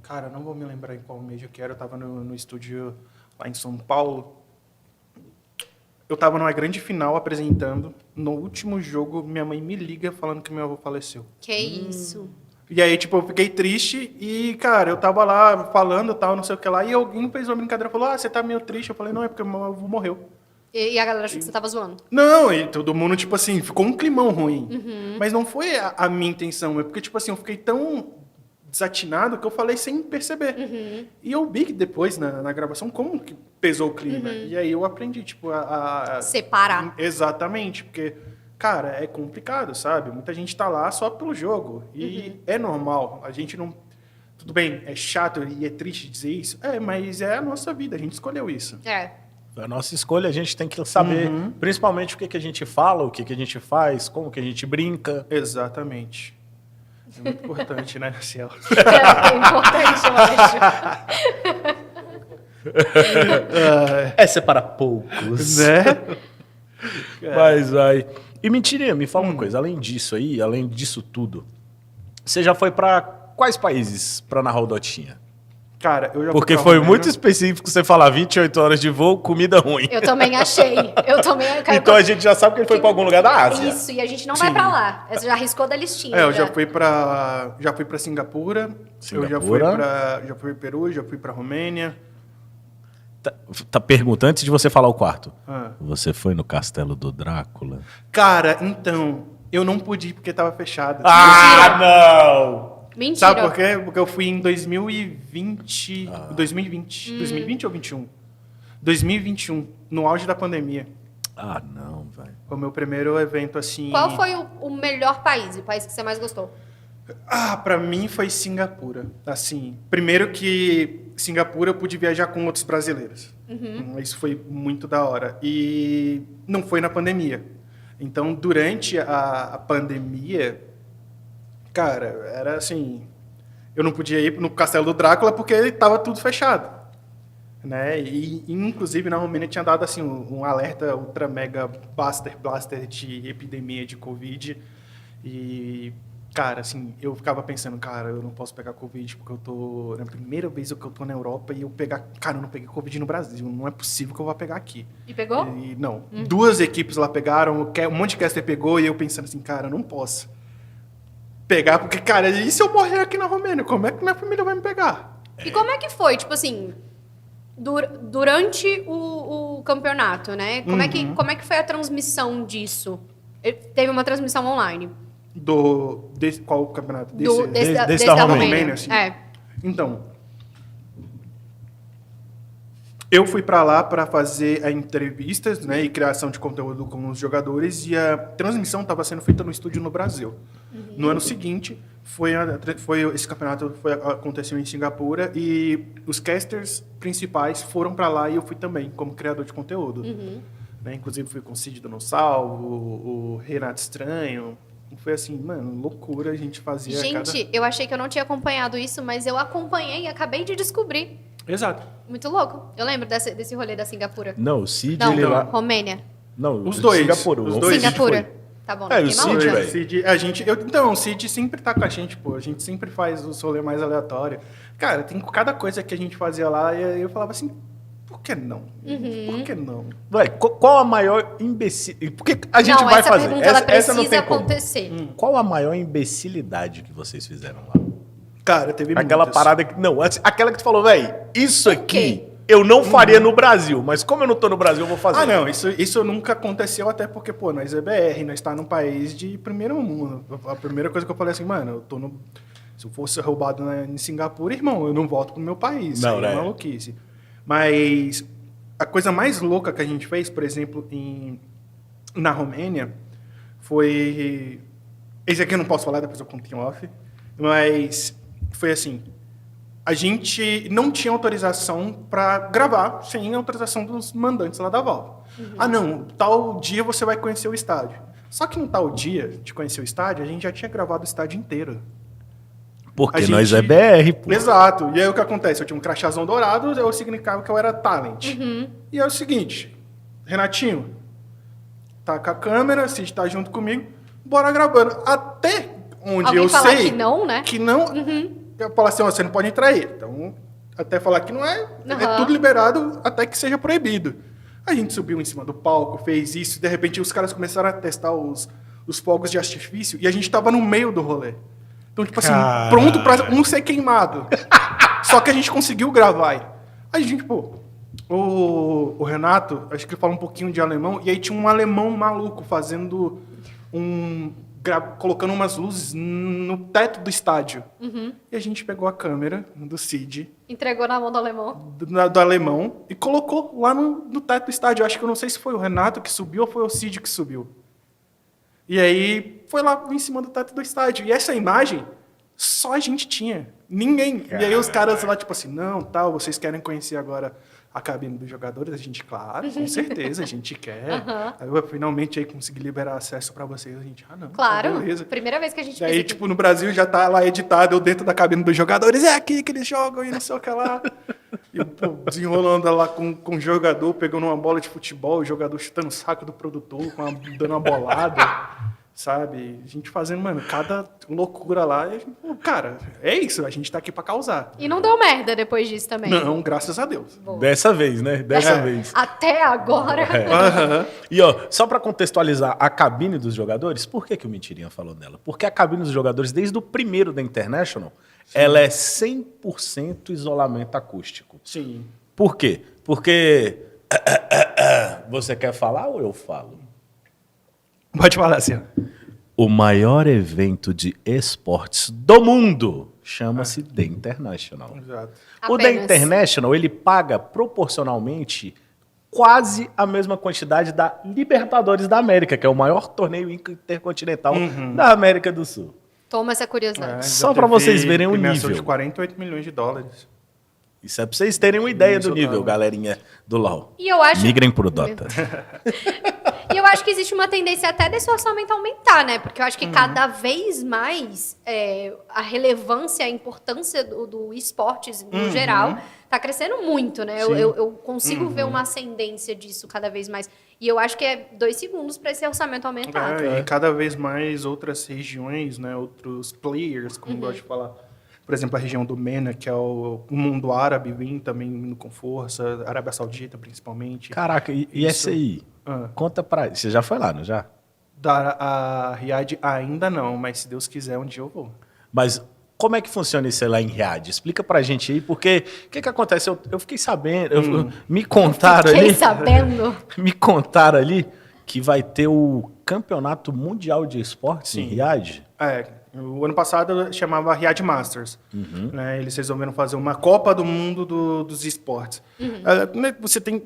cara, não vou me lembrar em qual Major que era, eu tava no estúdio lá em São Paulo. Eu tava numa grande final apresentando. No último jogo, minha mãe me liga falando que meu avô faleceu. Que isso. E aí, tipo, eu fiquei triste e, cara, eu tava lá falando tal, não sei o que lá, e alguém fez uma brincadeira, falou, você tá meio triste? Eu falei, não, é porque meu avô morreu. E a galera achou que você tava zoando. Não, e todo mundo, tipo assim, ficou um climão ruim. Mas não foi a minha intenção, é porque, tipo assim, eu fiquei tão desatinado que eu falei sem perceber. E eu vi que depois, na gravação, como que pesou o clima. E aí eu aprendi, tipo, a separar. Exatamente, porque... Cara, é complicado, sabe? Muita gente tá lá só pelo jogo. E é normal. A gente não... Tudo bem, é chato e é triste dizer isso. Mas é a nossa vida. A gente escolheu isso. A nossa escolha, a gente tem que saber, principalmente o que a gente fala, o que a gente faz, como que a gente brinca. Exatamente. É muito importante, né, Ciel? É importante, eu acho. Essa é para poucos. Né? Mas vai... E mentirinha, me fala uma coisa, além disso tudo, você já foi pra quais países pra narrar o Dotinha? Cara, eu já Porque fui foi pra muito específico você falar 28 horas de voo, comida ruim. Eu também achei. Então a gente já sabe que ele foi pra algum lugar da Ásia. Isso, e a gente não vai pra lá. Você já arriscou da listinha. eu já fui pra Singapura. Eu já fui Singapura. já fui pro Peru, já fui pra Romênia. Pergunta, antes de você falar o quarto. Ah. Você foi no castelo do Drácula? Cara, então, eu não pude ir porque tava fechado. Ah, não! Mentira. Sabe por quê? Porque eu fui em 2020... 2020 ou 21? 2021, no auge da pandemia. Ah, não, velho. Foi o meu primeiro evento, assim... Qual foi o melhor país, o país que você mais gostou? Pra mim foi Singapura. Assim, primeiro que Singapura eu pude viajar com outros brasileiros. Isso foi muito da hora. E não foi na pandemia. Então, durante a pandemia, cara, era assim... Eu não podia ir no Castelo do Drácula porque estava tudo fechado. Né? E, inclusive, na Romênia tinha dado assim, um alerta ultra mega blaster de epidemia de Covid. E... Cara, assim, eu ficava pensando, cara, eu não posso pegar Covid porque eu tô... É a primeira vez que eu tô na Europa e eu pegar... Cara, eu não peguei Covid no Brasil, não é possível que eu vá pegar aqui. E pegou? E, não. 2 equipes lá pegaram, um monte de caster pegou e eu pensando assim, cara, eu não posso pegar porque, cara, e se eu morrer aqui na Romênia? Como é que minha família vai me pegar? E como é que foi, tipo assim, durante o campeonato, né? Como é que foi a transmissão disso? Teve uma transmissão online. Qual o campeonato? Desse da da Romênia, Romênia. assim. É. Então, eu fui para lá para fazer entrevistas, né, e criação de conteúdo com os jogadores, e a transmissão estava sendo feita no estúdio no Brasil. No ano seguinte, esse campeonato aconteceu em Singapura e os casters principais foram para lá e eu fui também, como criador de conteúdo. Né, inclusive fui com o Cid Donossalvo, o Renato Estranho. Foi assim, mano, loucura, a gente fazia Gente, eu achei que eu não tinha acompanhado isso, mas eu acompanhei e acabei de descobrir. Exato. Muito louco. Eu lembro desse rolê da Singapura. Não, o Cid, Não, ele lá... Romênia. Não, Os dois. Singapura. Os dois. Singapura. Tá bom, É, não o fiquei Cid, maluca. velho. Então, o Cid sempre tá com a gente, pô. A gente sempre faz os rolês mais aleatórios. Cara, tem cada coisa que a gente fazia lá e eu falava assim, por que não? Por que não? Ué, qual a maior imbecil... Por que a gente Não, vai essa fazer? pergunta ela Essa não precisa tem como. acontecer. Qual a maior imbecilidade que vocês fizeram lá? Cara, teve Aquela muitas. parada que... Não, aquela que tu falou, velho, isso O quê? aqui eu não faria no Brasil, mas como eu não tô no Brasil, eu vou fazer. Ah, não, isso nunca aconteceu, até porque, pô, nós é BR, nós tá num país de primeiro mundo. A primeira coisa que eu falei assim, mano, eu tô no... Se eu fosse roubado em Singapura, irmão, eu não volto pro meu país. Não, Isso aí né? é maluquice. Mas a coisa mais louca que a gente fez, por exemplo, na Romênia, foi... Esse aqui eu não posso falar, depois eu conto em off. Mas foi assim... A gente não tinha autorização para gravar sem a autorização dos mandantes lá da Valve. Ah, não, tal dia você vai conhecer o estádio. Só que no tal dia de conhecer o estádio, a gente já tinha gravado o estádio inteiro. Porque A nós gente- é BR, pô. Exato. E aí o que acontece? Eu tinha um crachazão dourado, eu significava que eu era talent. E é o seguinte, Renatinho, tá com a câmera, Cid tá junto comigo, bora gravando. Até onde Alguém eu falar sei... que não, né? Que não... Eu falo assim, ó, você não pode entrar aí. Então, até falar que não é... É Aham. tudo liberado até que seja proibido. A gente subiu em cima do palco, fez isso, de repente os caras começaram a testar os fogos de artifício e a gente tava no meio do rolê. Então, tipo assim, Caralho. pronto pra um ser queimado. Só que a gente conseguiu gravar. Aí a gente, pô... O Renato, acho que ele fala um pouquinho de alemão, e aí tinha um alemão maluco fazendo colocando umas luzes no teto do estádio. E a gente pegou a câmera do Cid, Entregou na mão do alemão. do alemão, e colocou lá no teto do estádio. Eu acho que eu não sei se foi o Renato que subiu ou foi o Cid que subiu. E aí foi lá em cima do teto do estádio. E essa imagem só a gente tinha. Ninguém. E aí os caras lá, tipo assim, não, tal, vocês querem conhecer agora a cabine dos jogadores? A gente, claro, com certeza, a gente quer. Aí eu finalmente aí consegui liberar acesso pra vocês. A gente, não, tá Claro. beleza. Primeira vez que a gente Daí, fez aqui. tipo, no Brasil já tá lá editado, eu dentro da cabine dos jogadores, é aqui que eles jogam e não sei o que lá. E eu, pô, desenrolando lá com o jogador, pegando uma bola de futebol, o jogador chutando o saco do produtor, dando uma bolada, sabe? A gente fazendo, mano, cada loucura lá. E, pô, cara, é isso, a gente tá aqui pra causar. E não deu merda depois disso também. Não, graças a Deus. Boa. Dessa vez, né? Dessa É. vez. Até agora. Aham. E ó, só pra contextualizar a cabine dos jogadores, por que o Mentirinha falou nela? Porque a cabine dos jogadores, desde o primeiro da International, ela é 100% isolamento acústico. Sim. Por quê? Porque você quer falar ou eu falo? Pode falar assim. O maior evento de esportes do mundo chama-se The International. Exato. O The Apenas. International, ele paga proporcionalmente quase a mesma quantidade da Libertadores da América, que é o maior torneio intercontinental da América do Sul. Toma essa curiosidade. Só Já pra teve vocês verem o premiação nível. de 48 milhões de dólares. Isso é pra vocês terem uma ideia do Isso nível, não. galerinha do LoL. E eu acho... Migrem pro Dota. E eu acho que existe uma tendência até desse orçamento aumentar, né? Porque eu acho que cada vez mais a relevância, a importância do esportes no geral tá crescendo muito, né? Eu consigo ver uma ascendência disso cada vez mais. E eu acho que é 2 segundos para esse orçamento aumentar. E cada vez mais outras regiões, né, outros players, como eu gosto de falar. Por exemplo, a região do MENA, que é o mundo árabe, vem também indo com força, Arábia Saudita principalmente. Caraca, e Isso. essa aí? Ah. Conta pra... Você já foi lá, não já? A Riad ainda não, mas se Deus quiser, um dia eu vou. Mas como é que funciona isso lá em Riad? Explica pra gente aí, porque o que acontece? Eu fiquei sabendo, me contaram Fiquei ali... sabendo. Me contaram ali que vai ter o Campeonato Mundial de Esportes em Riad. O ano passado chamava Riad Masters. Né? Eles resolveram fazer uma Copa do Mundo dos esportes. Você tem...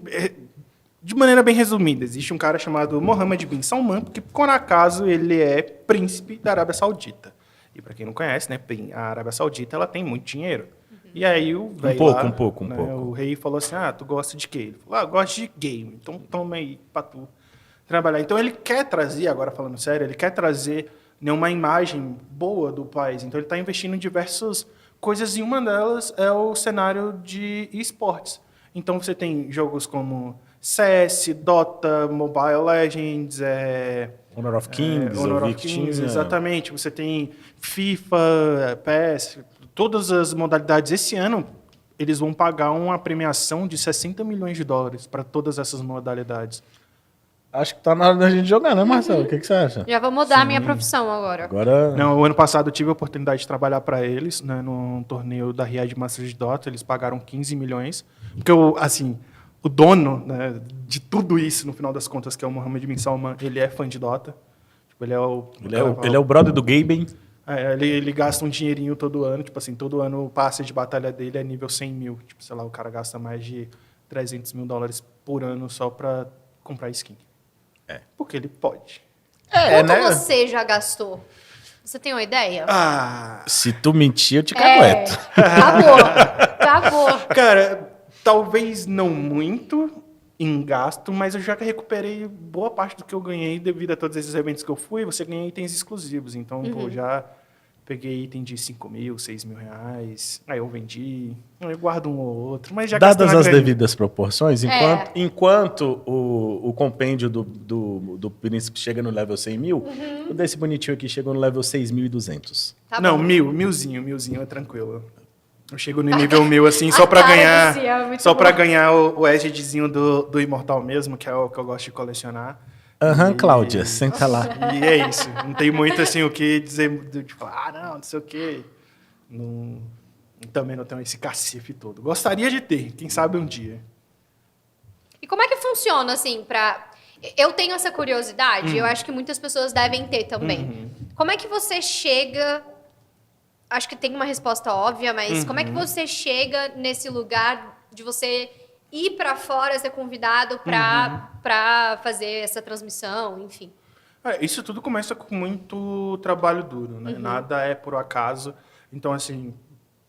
De maneira bem resumida, existe um cara chamado Mohammed bin Salman, que, por acaso, ele é príncipe da Arábia Saudita. E, para quem não conhece, né, a Arábia Saudita ela tem muito dinheiro. E aí o velho Um pouco. O rei falou assim, tu gosta de quê? Ele falou, eu gosto de game, então toma aí pra tu trabalhar. Então ele quer trazer, agora falando sério, ele quer trazer, né, uma imagem boa do país. Então ele está investindo em diversas coisas e uma delas é o cenário de esportes. Então você tem jogos como CS, Dota, Mobile Legends, Honor of Kings, Honor ou of Kings, Victim, exatamente. Você tem FIFA, PES, todas as modalidades. Esse ano, eles vão pagar uma premiação de 60 milhões de dólares para todas essas modalidades. Acho que tá na hora da gente jogar, né, Marcelo? O que você acha? Já vou mudar a minha profissão agora. Agora... Não, o ano passado eu tive a oportunidade de trabalhar para eles, né, num torneio da Riad Masters de Dota. Eles pagaram 15 milhões. Porque, o dono, né, de tudo isso, no final das contas, que é o Mohammed bin Salman, ele é fã de Dota. Tipo, ele é o brother do Gaben. Ele gasta um dinheirinho todo ano. Tipo assim, todo ano o passe de batalha dele é nível 100 mil. Tipo, sei lá, o cara gasta mais de 300 mil dólares por ano só para comprar skin. Porque ele pode. Quanto você já gastou? Você tem uma ideia? Se tu mentir, eu te cagueto. Acabou. Cara, talvez não muito em gasto, mas eu já recuperei boa parte do que eu ganhei devido a todos esses eventos que eu fui. Você ganha itens exclusivos. Então, já peguei item de 5 mil, 6 mil reais. Aí eu vendi. Eu guardo um ou outro. Mas já Dadas gastei as uma grana. devidas proporções, enquanto o compêndio do príncipe chega no level 100 mil, o desse bonitinho aqui chegou no level 6.200. Tá Não, bom. milzinho é tranquilo. Eu chego no nível 1000, assim, só pra cara ganhar. do Ciel é muito Só pra bom. ganhar o Edgezinho do Imortal mesmo, que é o que eu gosto de colecionar. Cláudia, senta lá. E é isso. Não tem muito assim o que dizer, de falar, não sei o quê. Não, também não tenho esse cacife todo. Gostaria de ter, quem sabe um dia. E como é que funciona, assim, pra... Eu tenho essa curiosidade, eu acho que muitas pessoas devem ter também. Como é que você chega... Acho que tem uma resposta óbvia, mas como é que você chega nesse lugar de você ir pra fora, ser convidado pra fazer essa transmissão, enfim? Isso tudo começa com muito trabalho duro, né? Nada é por acaso. Então, assim,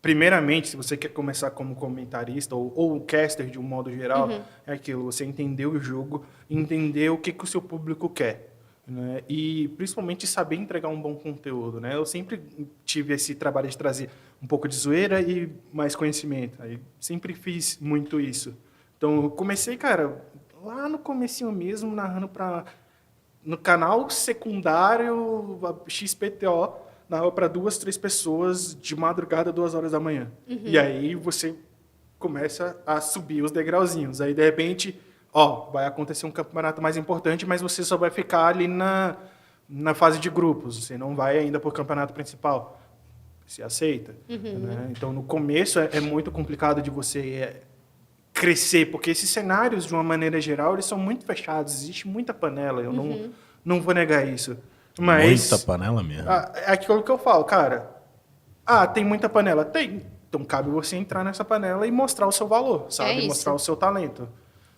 primeiramente, se você quer começar como comentarista ou caster de um modo geral, é aquilo, você entender o jogo, entender o que o seu público quer. Né? E principalmente saber entregar um bom conteúdo, né? Eu sempre tive esse trabalho de trazer um pouco de zoeira e mais conhecimento. Aí sempre fiz muito isso. Então eu comecei, cara, lá no comecinho mesmo, narrando no canal secundário XPTO, narrava para 2, 3 pessoas de madrugada, 2 horas da manhã. E aí você começa a subir os degrauzinhos. Aí de repente vai acontecer um campeonato mais importante, mas você só vai ficar ali na fase de grupos. Você não vai ainda para o campeonato principal. Você aceita? Né? Então, no começo, é muito complicado de você crescer, porque esses cenários, de uma maneira geral, eles são muito fechados, existe muita panela, eu não vou negar isso. Mas Muita panela mesmo. é aquilo que eu falo, cara. Tem muita panela? Tem. Então cabe você entrar nessa panela e mostrar o seu valor, sabe? isso. Mostrar o seu talento.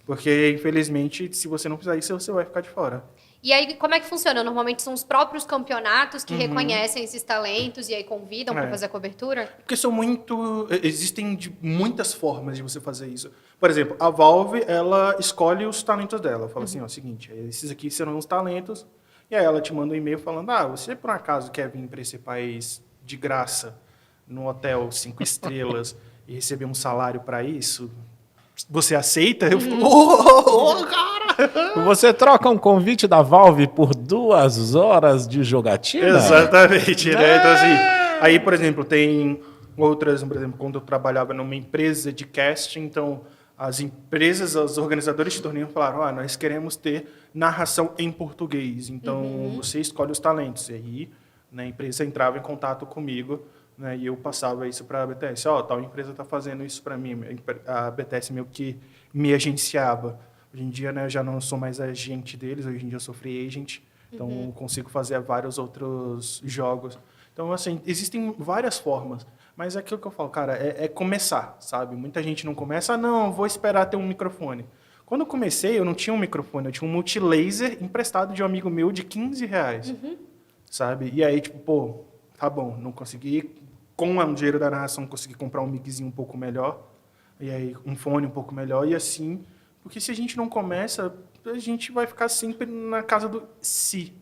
Porque, infelizmente, se você não fizer isso, você vai ficar de fora. E aí, como é que funciona? Normalmente são os próprios campeonatos que reconhecem esses talentos e aí convidam para fazer a cobertura? Porque existem muitas formas de você fazer isso. Por exemplo, a Valve, ela escolhe os talentos dela. Fala assim, ó, seguinte, esses aqui serão os talentos. E aí ela te manda um e-mail falando, você por um acaso quer vir para esse país de graça, no hotel 5 estrelas, e receber um salário para isso? Você aceita? Eu falo, cara! Você troca um convite da Valve por 2 horas de jogatina? Exatamente, né? Então, assim, aí, por exemplo, tem outras, por exemplo, quando eu trabalhava numa empresa de casting, então as empresas, os organizadores de torneio falaram, nós queremos ter narração em português, então você escolhe os talentos. E aí, né, a empresa entrava em contato comigo, né, e eu passava isso para a BTS. Tal empresa está fazendo isso para mim. A BTS meio que me agenciava. Hoje em dia, né, eu já não sou mais agente deles, hoje em dia eu sou free agent, então eu consigo fazer vários outros jogos. Então, assim, existem várias formas, mas é aquilo que eu falo, cara, é começar, sabe? Muita gente não começa, não, vou esperar ter um microfone. Quando eu comecei, eu não tinha um microfone, eu tinha um multilaser emprestado de um amigo meu de R$15, sabe? E aí, tipo, tá bom, não consegui, com o dinheiro da narração, consegui comprar um miczinho um pouco melhor, e aí um fone um pouco melhor, e assim... Porque se a gente não começa, a gente vai ficar sempre na casa do se.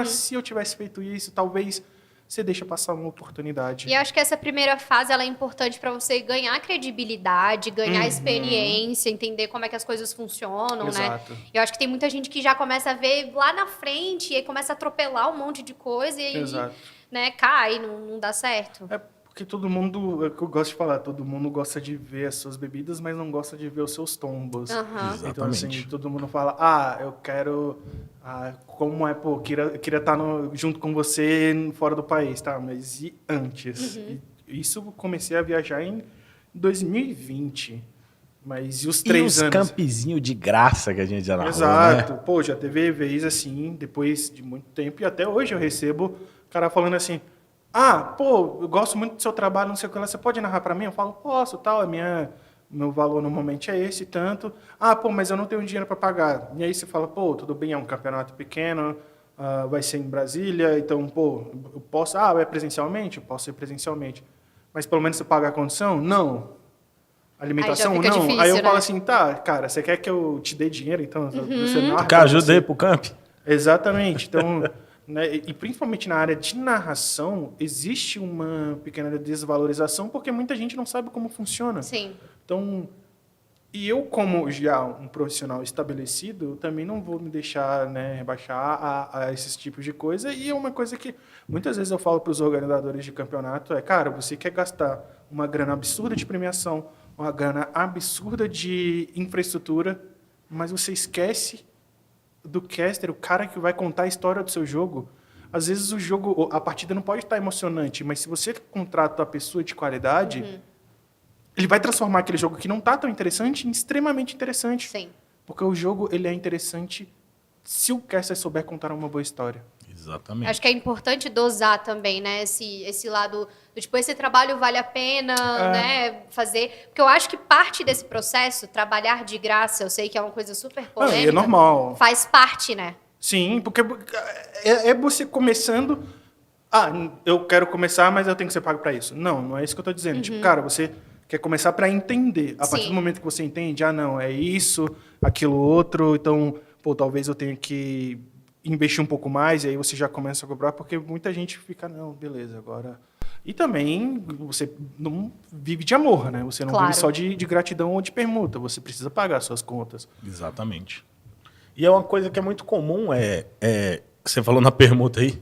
Se eu tivesse feito isso, talvez você deixa passar uma oportunidade. E eu acho que essa primeira fase ela é importante para você ganhar credibilidade, ganhar experiência, entender como é que as coisas funcionam, Exato. né? Eu acho que tem muita gente que já começa a ver lá na frente e aí começa a atropelar um monte de coisa e aí, né, cai, não dá certo. Porque todo mundo, é o que eu gosto de falar, todo mundo gosta de ver as suas bebidas, mas não gosta de ver os seus tombos. Então, assim, todo mundo fala, eu quero, como é, queria estar junto com você fora do país, tá? Mas e antes? Isso eu comecei a viajar em 2020. Mas e os 3 anos? Campezinho de graça que a gente já narrou, Exato. né? Pô, já teve vez assim, depois de muito tempo, e até hoje eu recebo cara falando assim, eu gosto muito do seu trabalho, não sei o que lá, você pode narrar para mim? Eu falo, posso, tal, meu valor normalmente é esse, tanto. Mas eu não tenho dinheiro para pagar. E aí você fala, tudo bem, é um campeonato pequeno, vai ser em Brasília, então, eu posso, é presencialmente? Eu posso ir presencialmente. Mas pelo menos você paga a condição? Não. Alimentação? Não. Difícil, aí eu né? falo assim, cara, você quer que eu te dê dinheiro, então? Você narra Que ajudei pro camp. Exatamente. Então... Né? E principalmente na área de narração, existe uma pequena desvalorização porque muita gente não sabe como funciona. Sim. Então, e eu, como já um profissional estabelecido, eu também não vou me deixar, né, rebaixar a esses tipos de coisa. E é uma coisa que muitas vezes eu falo para os organizadores de campeonato, cara, você quer gastar uma grana absurda de premiação, uma grana absurda de infraestrutura, mas você esquece do caster, o cara que vai contar a história do seu jogo. Às vezes a partida não pode estar emocionante, mas se você contrata a pessoa de qualidade, ele vai transformar aquele jogo que não está tão interessante em extremamente interessante. Sim. Porque o jogo ele é interessante se o caster souber contar uma boa história. Exatamente. Acho que é importante dosar também, né? Esse lado do tipo, esse trabalho vale a pena, né? Fazer. Porque eu acho que parte desse processo, trabalhar de graça, eu sei que é uma coisa super polêmica. É normal. Faz parte, né? Sim, porque é você começando. Eu quero começar, mas eu tenho que ser pago para isso. Não é isso que eu estou dizendo. Tipo, cara, você quer começar para entender. A partir do momento que você entende, não, é isso, aquilo outro, então, talvez eu tenha que investir um pouco mais, e aí você já começa a cobrar, porque muita gente fica, não, beleza, agora... E também você não vive de amor, né? Você não vive só de gratidão ou de permuta, você precisa pagar suas contas. Exatamente. E é uma coisa que é muito comum, você falou na permuta aí,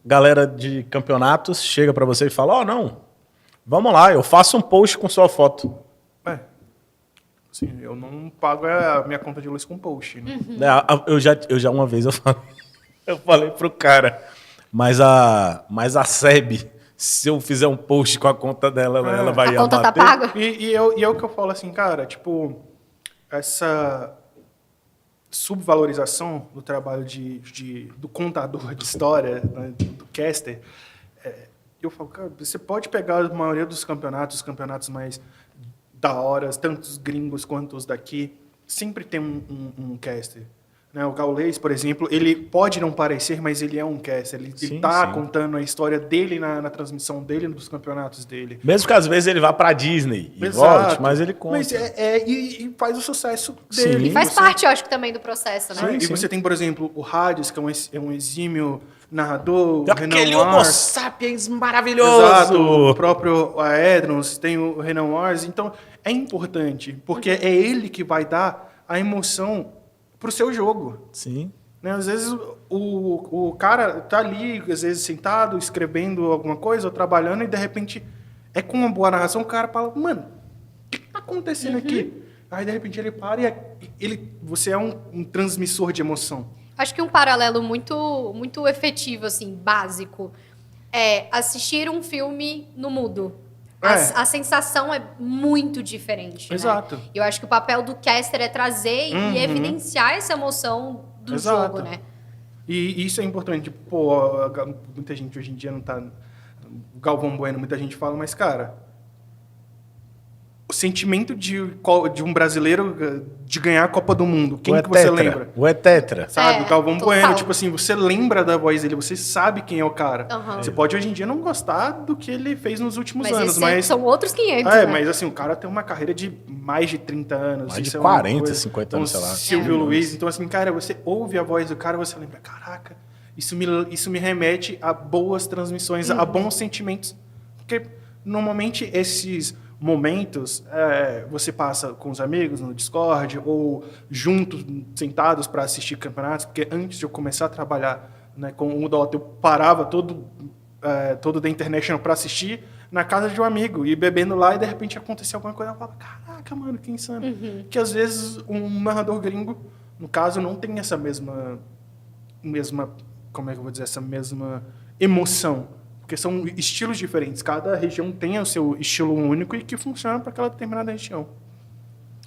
galera de campeonatos chega para você e fala, não, vamos lá, eu faço um post com sua foto. Sim, eu não pago a minha conta de luz com post, né? Eu já uma vez eu falei pro cara, mas a SEB se eu fizer um post com a conta dela, ela vai A conta tá abater. paga? E é o que eu falo assim, cara, tipo, essa subvalorização do trabalho do contador de história, né, do caster, eu falo, cara, você pode pegar a maioria dos campeonatos, os campeonatos mais da hora, tanto os gringos quanto os daqui, sempre tem um caster. Né, o Gaules, por exemplo, ele pode não parecer, mas ele é um caster. Ele está contando a história dele na transmissão dele, nos campeonatos dele. Mesmo que às vezes ele vá pra Disney e Exato. volte, mas ele conta. Mas e faz o sucesso dele. E faz parte, eu acho que também do processo, né? E você tem, por exemplo, o Hades, que é um exímio narrador, Aquele Renan Homo Mars. sapiens maravilhoso! Exato, o próprio Aedrons, tem o Renan Mars. Então, é importante, porque é ele que vai dar a emoção pro seu jogo. Sim. Né? Às vezes o cara tá ali, às vezes sentado, escrevendo alguma coisa, ou trabalhando, e de repente é com uma boa narração, o cara fala, mano, o que tá acontecendo aqui? Aí de repente ele para e você é um transmissor de emoção. Acho que um paralelo muito, muito efetivo, assim, básico, é assistir um filme no mudo. A sensação é muito diferente. Exato. Né? Eu acho que o papel do caster é trazer e evidenciar essa emoção do Exato. jogo, né? E isso é importante. Pô, muita gente hoje em dia não tá... O Galvão Bueno, muita gente fala, mas, cara, o sentimento de um brasileiro de ganhar a Copa do Mundo, quem que você lembra? O é tetra. Sabe, o Galvão total. Bueno, tipo assim, você lembra da voz dele, você sabe quem é o cara. Uhum. Você pode hoje em dia não gostar do que ele fez nos últimos Mas anos, esses mas... são outros 500, né? mas assim, o cara tem uma carreira de mais de 30 anos. Mais de isso é uma 40, coisa. 50 anos, sei lá. Silvio Luiz. Então, assim, cara, você ouve a voz do cara, você lembra, caraca, isso me remete a boas transmissões, a bons sentimentos. Porque, normalmente, esses momentos você passa com os amigos no Discord ou juntos, sentados para assistir campeonatos, porque antes de eu começar a trabalhar, né, com o Dota, eu parava todo da International para assistir na casa de um amigo e bebendo lá, e de repente acontecia alguma coisa, eu falava, caraca, mano, que insano. Que às vezes um narrador gringo, no caso, não tem essa mesma, como é que eu vou dizer, essa mesma emoção. Porque são estilos diferentes. Cada região tem o seu estilo único e que funciona para aquela determinada região.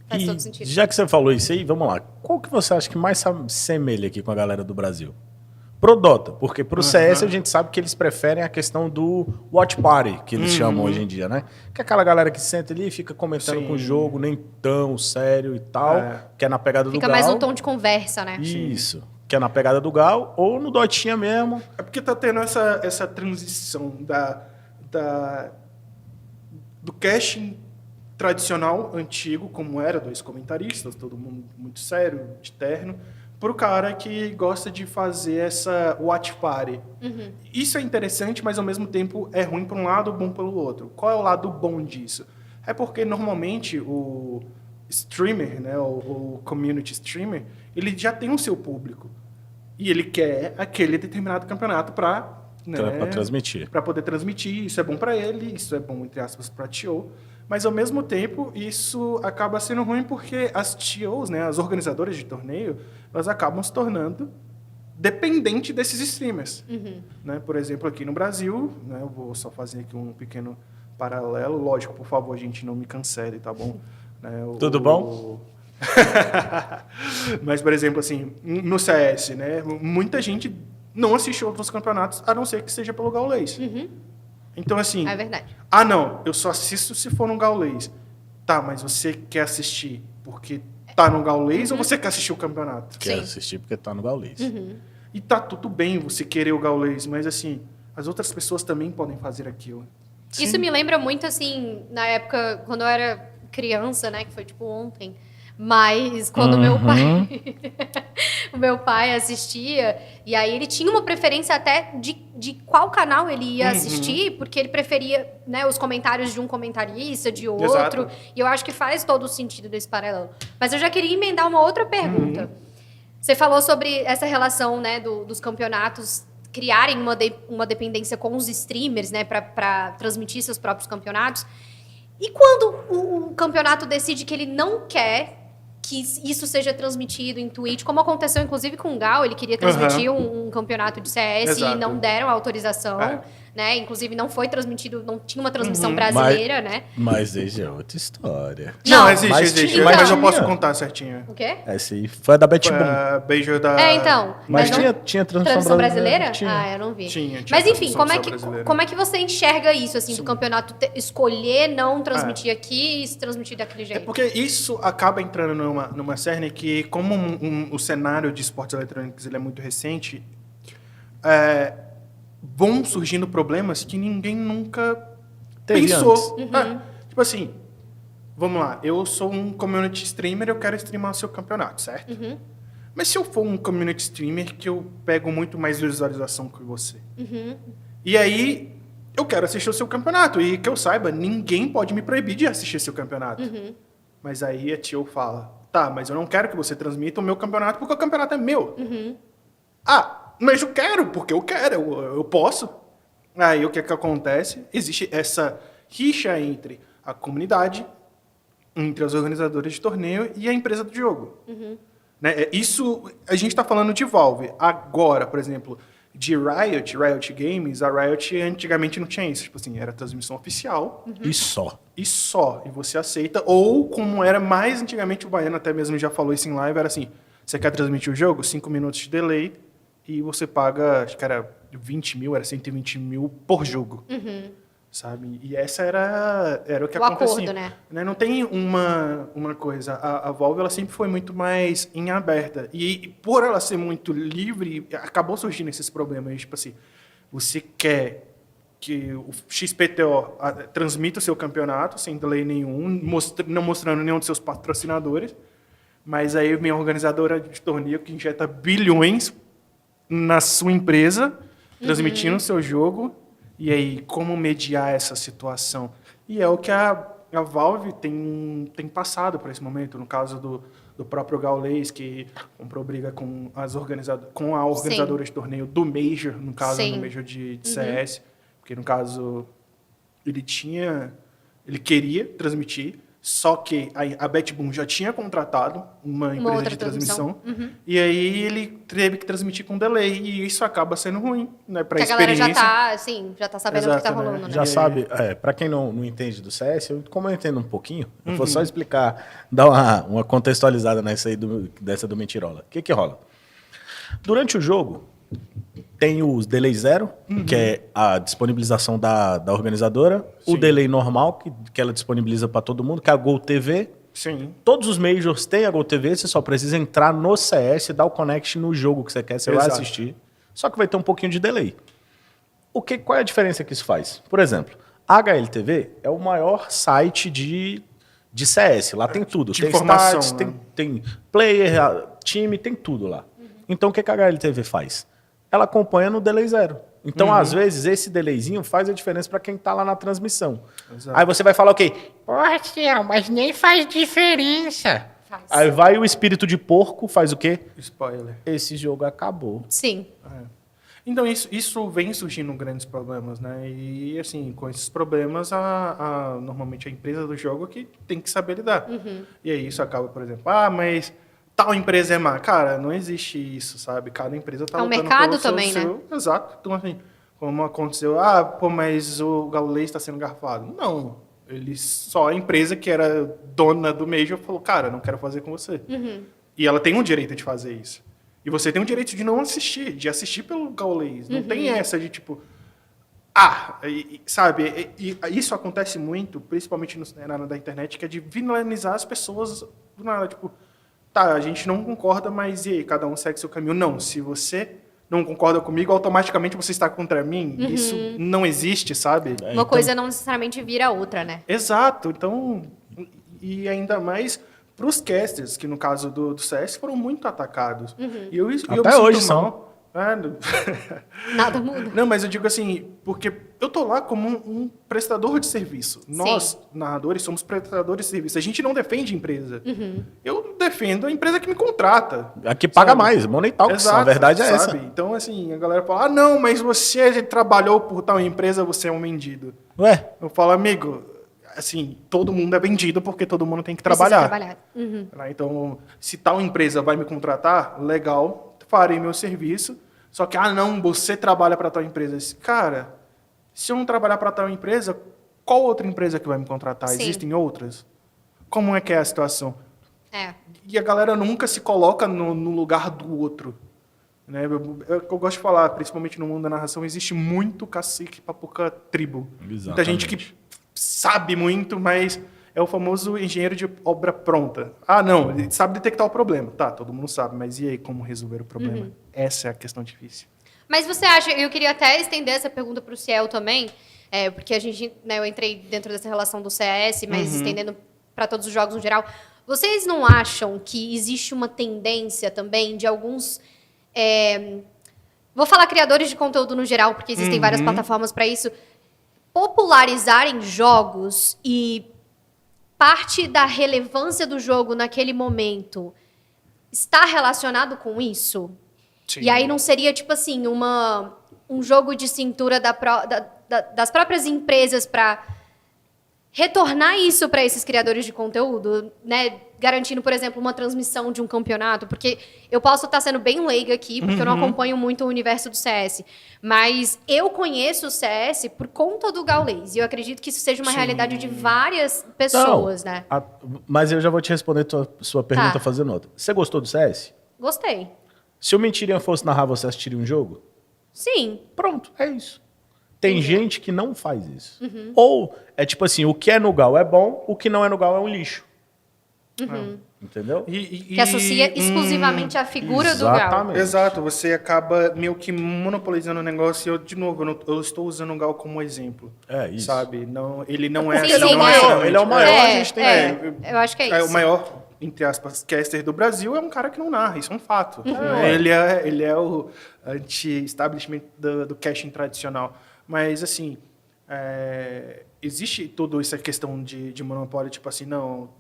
Faz todo E sentido. já que você falou isso aí, vamos lá. Qual que você acha que mais se assemelha aqui com a galera do Brasil? Pro Dota, porque pro CS a gente sabe que eles preferem a questão do watch party, que eles chamam hoje em dia, né? Que é aquela galera que senta ali e fica comentando com o jogo, nem tão sério e tal, que é na pegada do Fica Gal. mais no tom de conversa, né? Isso. Que é na pegada do Gal, ou no Dotinha mesmo. É porque tá tendo essa transição do casting tradicional, antigo, como era, 2 comentaristas, todo mundo muito sério, de terno, pro cara que gosta de fazer essa watch party. Isso é interessante, mas ao mesmo tempo é ruim por um lado, bom pelo outro. Qual é o lado bom disso? É porque normalmente o streamer, né, o community streamer, ele já tem o seu público. E ele quer aquele determinado campeonato para transmitir. Para poder transmitir. Isso é bom para ele, isso é bom, entre aspas, para a TO. Mas, ao mesmo tempo, isso acaba sendo ruim porque as TOs, né, as organizadoras de torneio, elas acabam se tornando dependente desses streamers. Né? Por exemplo, aqui no Brasil, né, eu vou só fazer aqui um pequeno paralelo. Lógico, por favor, gente, não me cancele, tá bom? Né, Tudo bom? Mas, por exemplo, assim, no CS, né, muita gente não assiste outros campeonatos, a não ser que seja pelo Gaules. Então, assim... É verdade. Ah, não, eu só assisto se for no Gaules. Tá, mas você quer assistir porque tá no Gaules ou você quer assistir o campeonato? Quer Sim. assistir porque tá no Gaules. E tá tudo bem você querer o Gaules, mas, assim, as outras pessoas também podem fazer aquilo. Isso me lembra muito, assim, na época, quando eu era criança, né? Que foi, tipo, ontem. Mas quando o meu pai assistia, e aí ele tinha uma preferência até de qual canal ele ia assistir, porque ele preferia, né, os comentários de um comentarista, de outro. Exato. E eu acho que faz todo o sentido desse paralelo. Mas eu já queria emendar uma outra pergunta. Você falou sobre essa relação, né, dos campeonatos criarem uma dependência com os streamers, né, para transmitir seus próprios campeonatos. E quando o campeonato decide que ele não quer que isso seja transmitido em Twitch, como aconteceu inclusive com o Gal, ele queria transmitir um campeonato de CS Exato. e não deram autorização, né? Inclusive não foi transmitido, não tinha uma transmissão brasileira, né? Mas desde é outra história. Não, existe, mas existe. tinha, Mas eu então. posso contar certinho. O quê? Essa aí foi a da Betboom. Beijo da... Então. Mas não- tinha transmissão Transmissão brasileira? Tinha. Ah, eu não vi. Tinha Mas enfim, transmissão brasileira. como é que você enxerga isso, assim, do campeonato escolher não transmitir aqui e se transmitir daquele É jeito? porque isso acaba entrando numa cerne que, como o cenário de esportes eletrônicos ele é muito recente, vão surgindo problemas que ninguém nunca Teve pensou. Uhum. Tipo assim, vamos lá, eu sou um community streamer, eu quero streamar o seu campeonato, certo? Uhum. Mas se eu for um community streamer que eu pego muito mais visualização que você, Uhum. e aí eu quero assistir o seu campeonato, e que eu saiba, ninguém pode me proibir de assistir seu campeonato. Uhum. Mas aí a Tio fala, tá, mas eu não quero que você transmita o meu campeonato porque o campeonato é meu. Uhum. Ah, mas eu quero, porque eu quero, eu posso. Aí o que acontece? Existe essa rixa entre a comunidade, entre os organizadores de torneio e a empresa do jogo. Uhum. Né? Isso, a gente está falando de Valve. Agora, por exemplo, de Riot Games, a Riot antigamente não tinha isso. Tipo assim, era transmissão oficial E só. e só. E você aceita. Ou, como era mais antigamente, o Baiano até mesmo já falou isso em live, era assim, você quer transmitir o jogo? 5 minutos de delay e você paga, acho que era 20 mil, era 120 mil por jogo. Uhum. Sabe? E essa era o que O acontecia. acordo, né? Não tem uma coisa. A Valve ela sempre foi muito mais em aberta. E por ela ser muito livre, acabou surgindo esses problemas. Tipo assim, você quer que o XPTO transmita o seu campeonato sem delay nenhum, não mostrando nenhum dos seus patrocinadores, mas aí vem a organizadora de torneio que injeta bilhões na sua empresa, transmitindo o seu jogo. E aí, como mediar essa situação? E é o que a Valve tem passado por esse momento. No caso do próprio Gaules, que comprou briga com a organizadora de torneio do Major, no caso, Sim. no Major de CS. Porque, no caso, ele queria transmitir, só que a Betboom já tinha contratado uma empresa outra de transmissão. transmissão. E aí ele teve que transmitir com delay. E isso acaba sendo ruim, né? Pra Porque a galera experiência. já tá sabendo o que tá Exato, né? rolando, né? Já sabe, pra quem não entende do CS, como eu entendo um pouquinho, eu vou só explicar, dar uma contextualizada nessa aí dessa do Mentirola. O que rola? Durante o jogo, tem os delay zero, que é a disponibilização da organizadora, o Sim. delay normal, que ela disponibiliza para todo mundo, que é a Gol TV. Sim. Todos os majors têm a Gol TV, você só precisa entrar no CS, dar o connect no jogo que você quer, você vai Exato. assistir. Só que vai ter um pouquinho de delay. Qual é a diferença que isso faz? Por exemplo, a HLTV é o maior site de CS. Lá tem tudo. De tem informação, stats, né? tem player, time, tem tudo lá. Então, o que a HLTV faz? Ela acompanha no delay zero. Então, às vezes, esse delayzinho faz a diferença para quem está lá na transmissão. Exato. Aí você vai falar o quê? Porra, Ciel, mas nem faz diferença. Faz. Aí vai o espírito de porco, faz o quê? Spoiler. Esse jogo acabou. Sim. Então, isso vem surgindo grandes problemas, né? E, assim, com esses problemas, normalmente a empresa do jogo que tem que saber lidar. E aí isso acaba, por exemplo, mas tal empresa é má. Cara, não existe isso, sabe? Cada empresa tá É um lutando mercado pelo também, né? Exato. Então, assim, como aconteceu, mas o Gaules está sendo garfado. Não. Só a empresa que era dona do Major falou, cara, não quero fazer com você. E ela tem o direito de fazer isso. E você tem o direito de não assistir, de assistir pelo Gaules. Não tem essa de tipo... sabe? E isso acontece muito, principalmente no cenário da internet, que é de vilanizar as pessoas do nada. Tipo, tá, a gente não concorda, mas e aí? Cada um segue seu caminho. Não, se você não concorda comigo, automaticamente você está contra mim. Isso não existe, sabe? Uma coisa não necessariamente vira a outra, né? Exato. Então, e ainda mais para os casters, que no caso do CS foram muito atacados. E eu Até me hoje sinto são. mal. Nada muda. Não, mas eu digo assim, porque eu tô lá como um prestador de serviço. Nós, narradores, somos prestadores de serviço. A gente não defende empresa. Eu defendo a empresa que me contrata. A que paga Sabe? mais, Money Talks, Exato, a verdade é sabe? essa. Então, assim, a galera fala, não, mas você trabalhou por tal empresa, você é um vendido. Ué, Eu falo, amigo, assim, todo mundo é vendido porque todo mundo tem que Precisa trabalhar. Né? Então, se tal empresa vai me contratar, legal, farei meu serviço. Só que, não, você trabalha para tal empresa. Cara, Se eu não trabalhar para tal empresa, qual outra empresa que vai me contratar? Sim. Existem outras? Como é que é a situação? É. E a galera nunca se coloca no lugar do outro. Né? Eu gosto de falar, principalmente no mundo da narração, existe muito cacique para pouca tribo. Muita gente que sabe muito, mas é o famoso engenheiro de obra pronta. Ah, não, ele sabe detectar o problema. Tá, todo mundo sabe, mas e aí como resolver o problema? Essa é a questão difícil. Mas você acha, eu queria até estender essa pergunta para o Ciel também, porque a gente, né, eu entrei dentro dessa relação do CS, mas estendendo para todos os jogos no geral. Vocês não acham que existe uma tendência também de alguns... vou falar criadores de conteúdo no geral, porque existem várias plataformas para isso, popularizarem jogos e parte da relevância do jogo naquele momento está relacionado com isso? Sim. E aí não seria, tipo assim, um jogo de cintura das próprias empresas para retornar isso para esses criadores de conteúdo, né? Garantindo, por exemplo, uma transmissão de um campeonato, porque eu posso estar sendo bem leiga aqui, porque eu não acompanho muito o universo do CS, mas eu conheço o CS por conta do Gaules, e eu acredito que isso seja uma realidade de várias pessoas, né? Mas eu já vou te responder sua pergunta Tá. fazendo outra. Você gostou do CS? Gostei. Se o Mentirinha fosse narrar, você assistiria um jogo? Sim. Pronto, é isso. Tem gente que não faz isso. Ou é tipo assim, o que é no Gal é bom, o que não é no Gal é um lixo. Entendeu? Que associa exclusivamente à figura do Gal. Exatamente. Exato, você acaba meio que monopolizando o negócio. Eu, de novo, eu estou usando o Gal como exemplo. É isso. Sabe? Não, ele não é... Sim, assim, sim, não é. Ele é o maior, a gente tem eu acho que é isso. o maior, entre aspas, caster do Brasil é um cara que não narra, isso é um fato. Ele é o anti-establishment do casting tradicional. Mas, assim, existe toda essa questão de monopólio, tipo assim, não...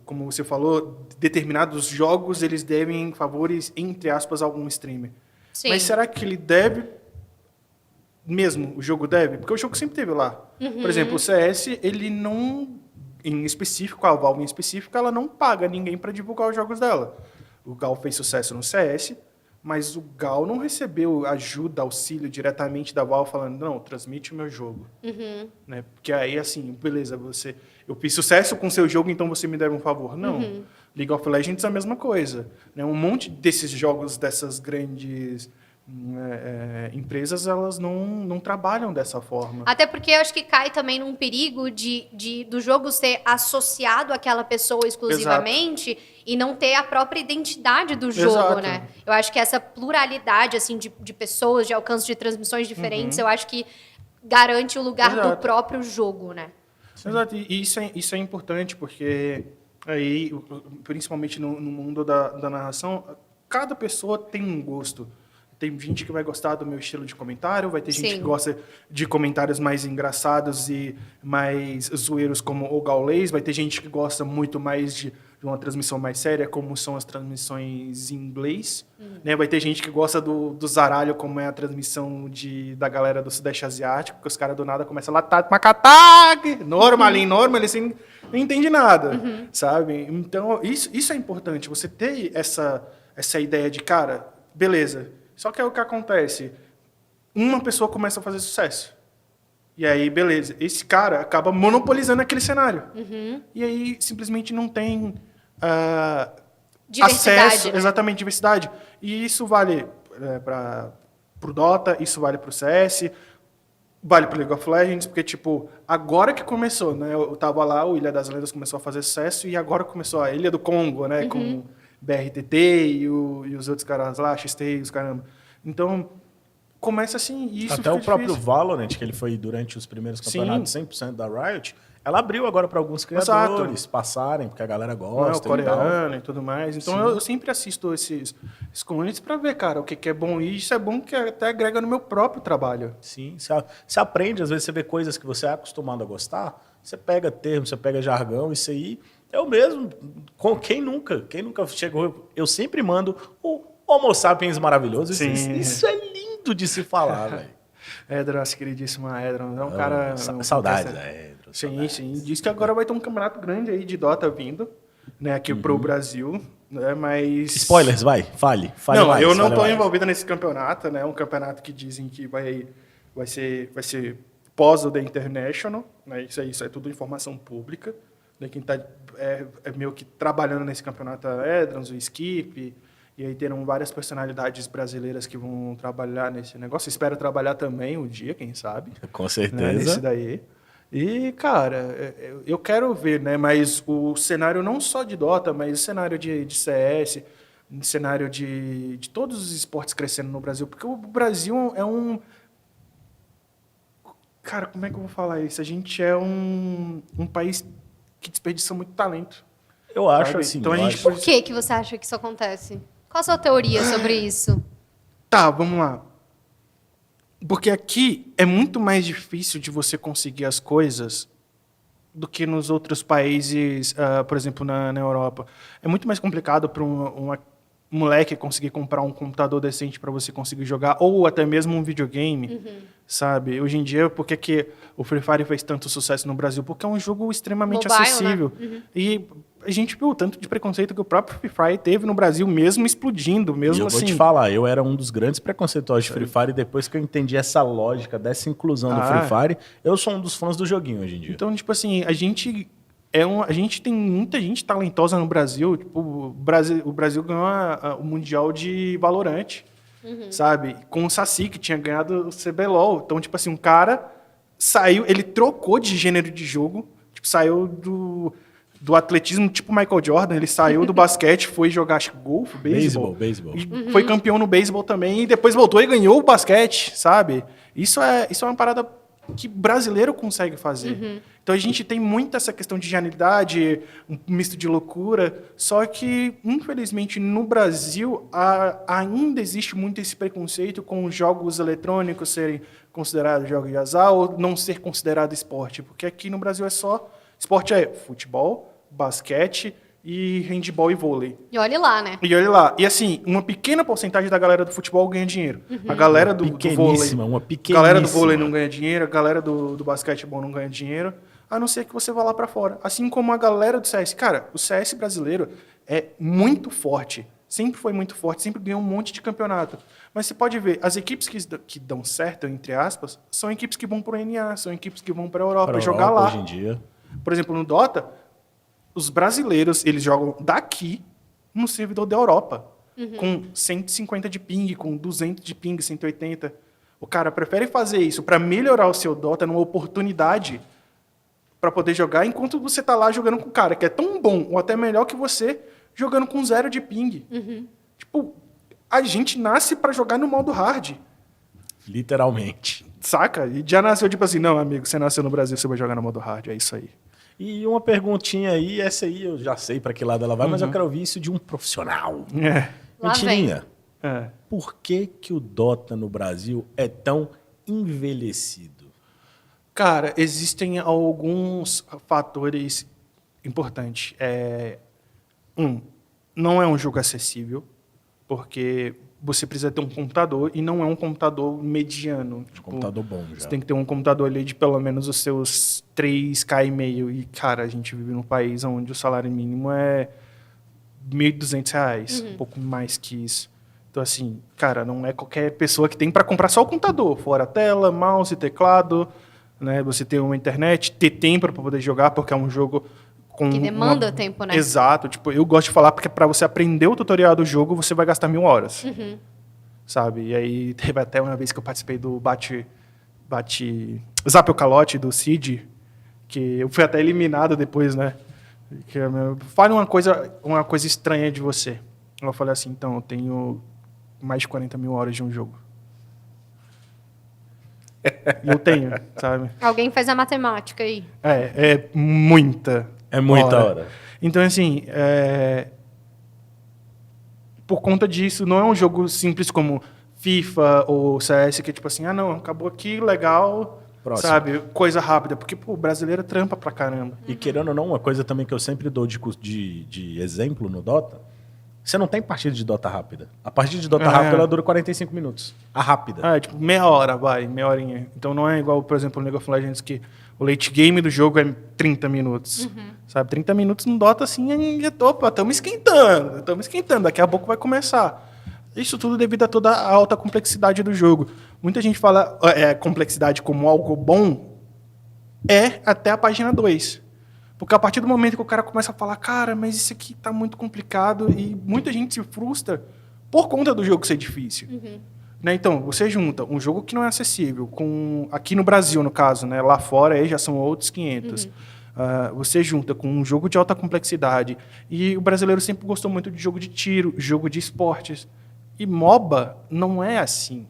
como você falou, determinados jogos, eles devem favores, entre aspas, a algum streamer. Sim. Mas será que ele deve... Mesmo, o jogo deve? Porque o jogo sempre teve lá. Por exemplo, o CS, ele não... Em específico, a Valve em específico, ela não paga ninguém para divulgar os jogos dela. O Gal fez sucesso no CS, mas o Gal não recebeu ajuda, auxílio diretamente da Valve falando, não, transmite o meu jogo. Né? Porque aí, assim, beleza, eu fiz sucesso com o seu jogo, então você me deve um favor. Não. League of Legends é a mesma coisa. Né? Um monte desses jogos, dessas grandes empresas, elas não trabalham dessa forma. Até porque eu acho que cai também num perigo do jogo ser associado àquela pessoa exclusivamente e não ter a própria identidade do jogo, Exato. né? Eu acho que essa pluralidade, assim, de pessoas, de alcance de transmissões diferentes, eu acho que garante o lugar do próprio jogo, né? Exato, e isso é importante, porque aí, principalmente no mundo da narração, cada pessoa tem um gosto. Tem gente que vai gostar do meu estilo de comentário, vai ter gente que gosta de comentários mais engraçados e mais zoeiros como o Gaules, vai ter gente que gosta muito mais de uma transmissão mais séria, como são as transmissões em inglês. Né? Vai ter gente que gosta do zaralho, como é a transmissão da galera do Sudeste Asiático, que os caras do nada começam a latar, macatag, normal, ele assim, não entende nada, sabe? Então, isso é importante, você ter essa ideia de, cara, beleza. Só que é o que acontece. Uma pessoa começa a fazer sucesso. E aí, beleza. Esse cara acaba monopolizando aquele cenário. E aí, simplesmente não tem acesso. Né? Exatamente, diversidade. E isso vale para o Dota, isso vale para o CS, vale para o League of Legends, porque, tipo, agora que começou, né? Eu tava lá, o Ilha das Lendas começou a fazer sucesso, e agora começou a Ilha do Congo, né? Com BRTT e os outros caras lá, XT, os caramba. Então, começa assim, e isso até o fica próprio difícil. Valorant, que ele foi durante os primeiros campeonatos 100% da Riot, ela abriu agora para alguns criadores passarem, porque a galera gosta. O coreano e tudo mais. Então, eu sempre assisto esses communities para ver, cara, o que é bom. E isso é bom que até agrega no meu próprio trabalho. Sim, você aprende, às vezes você vê coisas que você é acostumado a gostar, você pega termos, você pega jargão, isso aí... Eu mesmo, quem nunca chegou, eu sempre mando o Homo sapiens maravilhoso. Isso é lindo de se falar, velho. Edros, queridíssima Edros, é um cara... Saudades da Edros. Sim. Diz que agora vai ter um campeonato grande aí de Dota vindo, né, aqui pro Brasil, né, mas... Spoilers, vai, fale não, mais. eu não tô envolvido nesse campeonato, né, um campeonato que dizem que vai vai ser pós o The International, né? Isso é tudo informação pública. Né? Quem está meio que trabalhando nesse campeonato é Edrans, o Skip, e aí terão várias personalidades brasileiras que vão trabalhar nesse negócio. Espero trabalhar também um dia, quem sabe. Com certeza. Né? Nesse daí. E, cara, eu quero ver, né? Mas o cenário não só de Dota, mas o cenário de CS, o cenário de todos os esportes crescendo no Brasil. Porque o Brasil é um... Cara, como é que eu vou falar isso? A gente é um país que desperdiça muito talento. Eu acho sabe? assim. Então, Por que você acha que isso acontece? Qual a sua teoria sobre isso? Tá, vamos lá. Porque aqui é muito mais difícil de você conseguir as coisas do que nos outros países, por exemplo, na Europa. É muito mais complicado para um moleque conseguir comprar um computador decente para você conseguir jogar, ou até mesmo um videogame, sabe? Hoje em dia, por que o Free Fire fez tanto sucesso no Brasil? Porque é um jogo extremamente Mobile, acessível. né? E a gente viu o tanto de preconceito que o próprio Free Fire teve no Brasil, mesmo explodindo, E mesmo eu assim. vou te falar, eu era um dos grandes preconceituosos de Free Fire e depois que eu entendi essa lógica dessa inclusão do Free Fire, eu sou um dos fãs do joguinho hoje em dia. Então, tipo assim, a gente tem muita gente talentosa no Brasil. Tipo, o Brasil ganhou o Mundial de Valorant, sabe? Com o Saci, que tinha ganhado o CBLOL. Então, tipo assim, um cara saiu, ele trocou de gênero de jogo, tipo, saiu do atletismo, tipo Michael Jordan, ele saiu do basquete, foi jogar, acho que golfe, beisebol. Beisebol. E foi campeão no beisebol também, e depois voltou e ganhou o basquete, sabe? Isso é uma parada que brasileiro consegue fazer. Então a gente tem muito essa questão de genialidade, um misto de loucura, só que, infelizmente, no Brasil ainda existe muito esse preconceito com os jogos eletrônicos serem considerados jogos de azar ou não ser considerado esporte, porque aqui no Brasil esporte é futebol, basquete e handebol e vôlei. E olhe lá, né? E olha lá. E assim, uma pequena porcentagem da galera do futebol ganha dinheiro. A galera do vôlei. Uma A pequeníssima. galera do vôlei não ganha dinheiro, a galera do basquetebol não ganha dinheiro, a não ser que você vá lá pra fora. Assim como a galera do CS. Cara, o CS brasileiro é muito forte. Sempre foi muito forte, sempre ganhou um monte de campeonato. Mas você pode ver, as equipes que dão certo, entre aspas, são equipes que vão pro NA, são equipes que vão pra Europa jogar lá. Hoje em dia. Por exemplo, no Dota, os brasileiros, eles jogam daqui no servidor da Europa, com 150 de ping, com 200 de ping, 180. O cara prefere fazer isso para melhorar o seu Dota numa oportunidade para poder jogar, enquanto você tá lá jogando com o cara que é tão bom ou até melhor que você jogando com 0 de ping. Tipo, a gente nasce para jogar no modo hard. Literalmente. Saca? E já nasceu tipo assim, não, amigo, você nasceu no Brasil, você vai jogar no modo hard, é isso aí. E uma perguntinha aí, essa aí eu já sei para que lado ela vai, mas eu quero ouvir isso de um profissional. Lá Mentirinha. É. Por que o Dota no Brasil é tão envelhecido? Cara, existem alguns fatores importantes. Não é um jogo acessível, porque você precisa ter um computador e não é um computador mediano. Tipo, Computador bom já. você tem que ter um computador ali de pelo menos os seus 3K e meio. E, cara, a gente vive num país onde o salário mínimo é R$1.200, um pouco mais que isso. Então, assim, cara, não é qualquer pessoa que tem para comprar só o computador, fora tela, mouse, teclado, né? Você ter uma internet, ter tempo para poder jogar, porque é um jogo com Que demanda tempo, né? Exato. Tipo, eu gosto de falar porque para você aprender o tutorial do jogo, você vai gastar 1000 horas. Sabe? E aí, teve até uma vez que eu participei do Zap o Calote do Cid, que eu fui até eliminado depois, né? Que fale uma coisa estranha de você. Eu falei assim, então, eu tenho mais de 40 mil horas de um jogo. E eu tenho, sabe? Alguém faz a matemática aí. É muita. É muita hora. Então, assim, por conta disso, não é um jogo simples como FIFA ou CS, que é tipo assim, não, acabou aqui, legal, Próximo. sabe? Coisa rápida. Porque, pô, o brasileiro trampa pra caramba. E querendo ou não, uma coisa também que eu sempre dou de exemplo no Dota, você não tem partida de Dota rápida. A partida de Dota rápida ela dura 45 minutos. A rápida. Tipo, meia hora, meia horinha. Então não é igual, por exemplo, no League of Legends, que o late game do jogo é 30 minutos. Sabe, 30 minutos no Dota, assim, opa, estamos esquentando. Daqui a pouco vai começar. Isso tudo devido a toda a alta complexidade do jogo. Muita gente fala complexidade como algo bom, até a página 2. Porque a partir do momento que o cara começa a falar, cara, mas isso aqui tá muito complicado, e muita gente se frustra por conta do jogo ser difícil. Né? Então, você junta um jogo que não é acessível, aqui no Brasil, no caso, né? Lá fora aí já são outros 500. Você junta com um jogo de alta complexidade, e o brasileiro sempre gostou muito de jogo de tiro, jogo de esportes. E MOBA não é assim.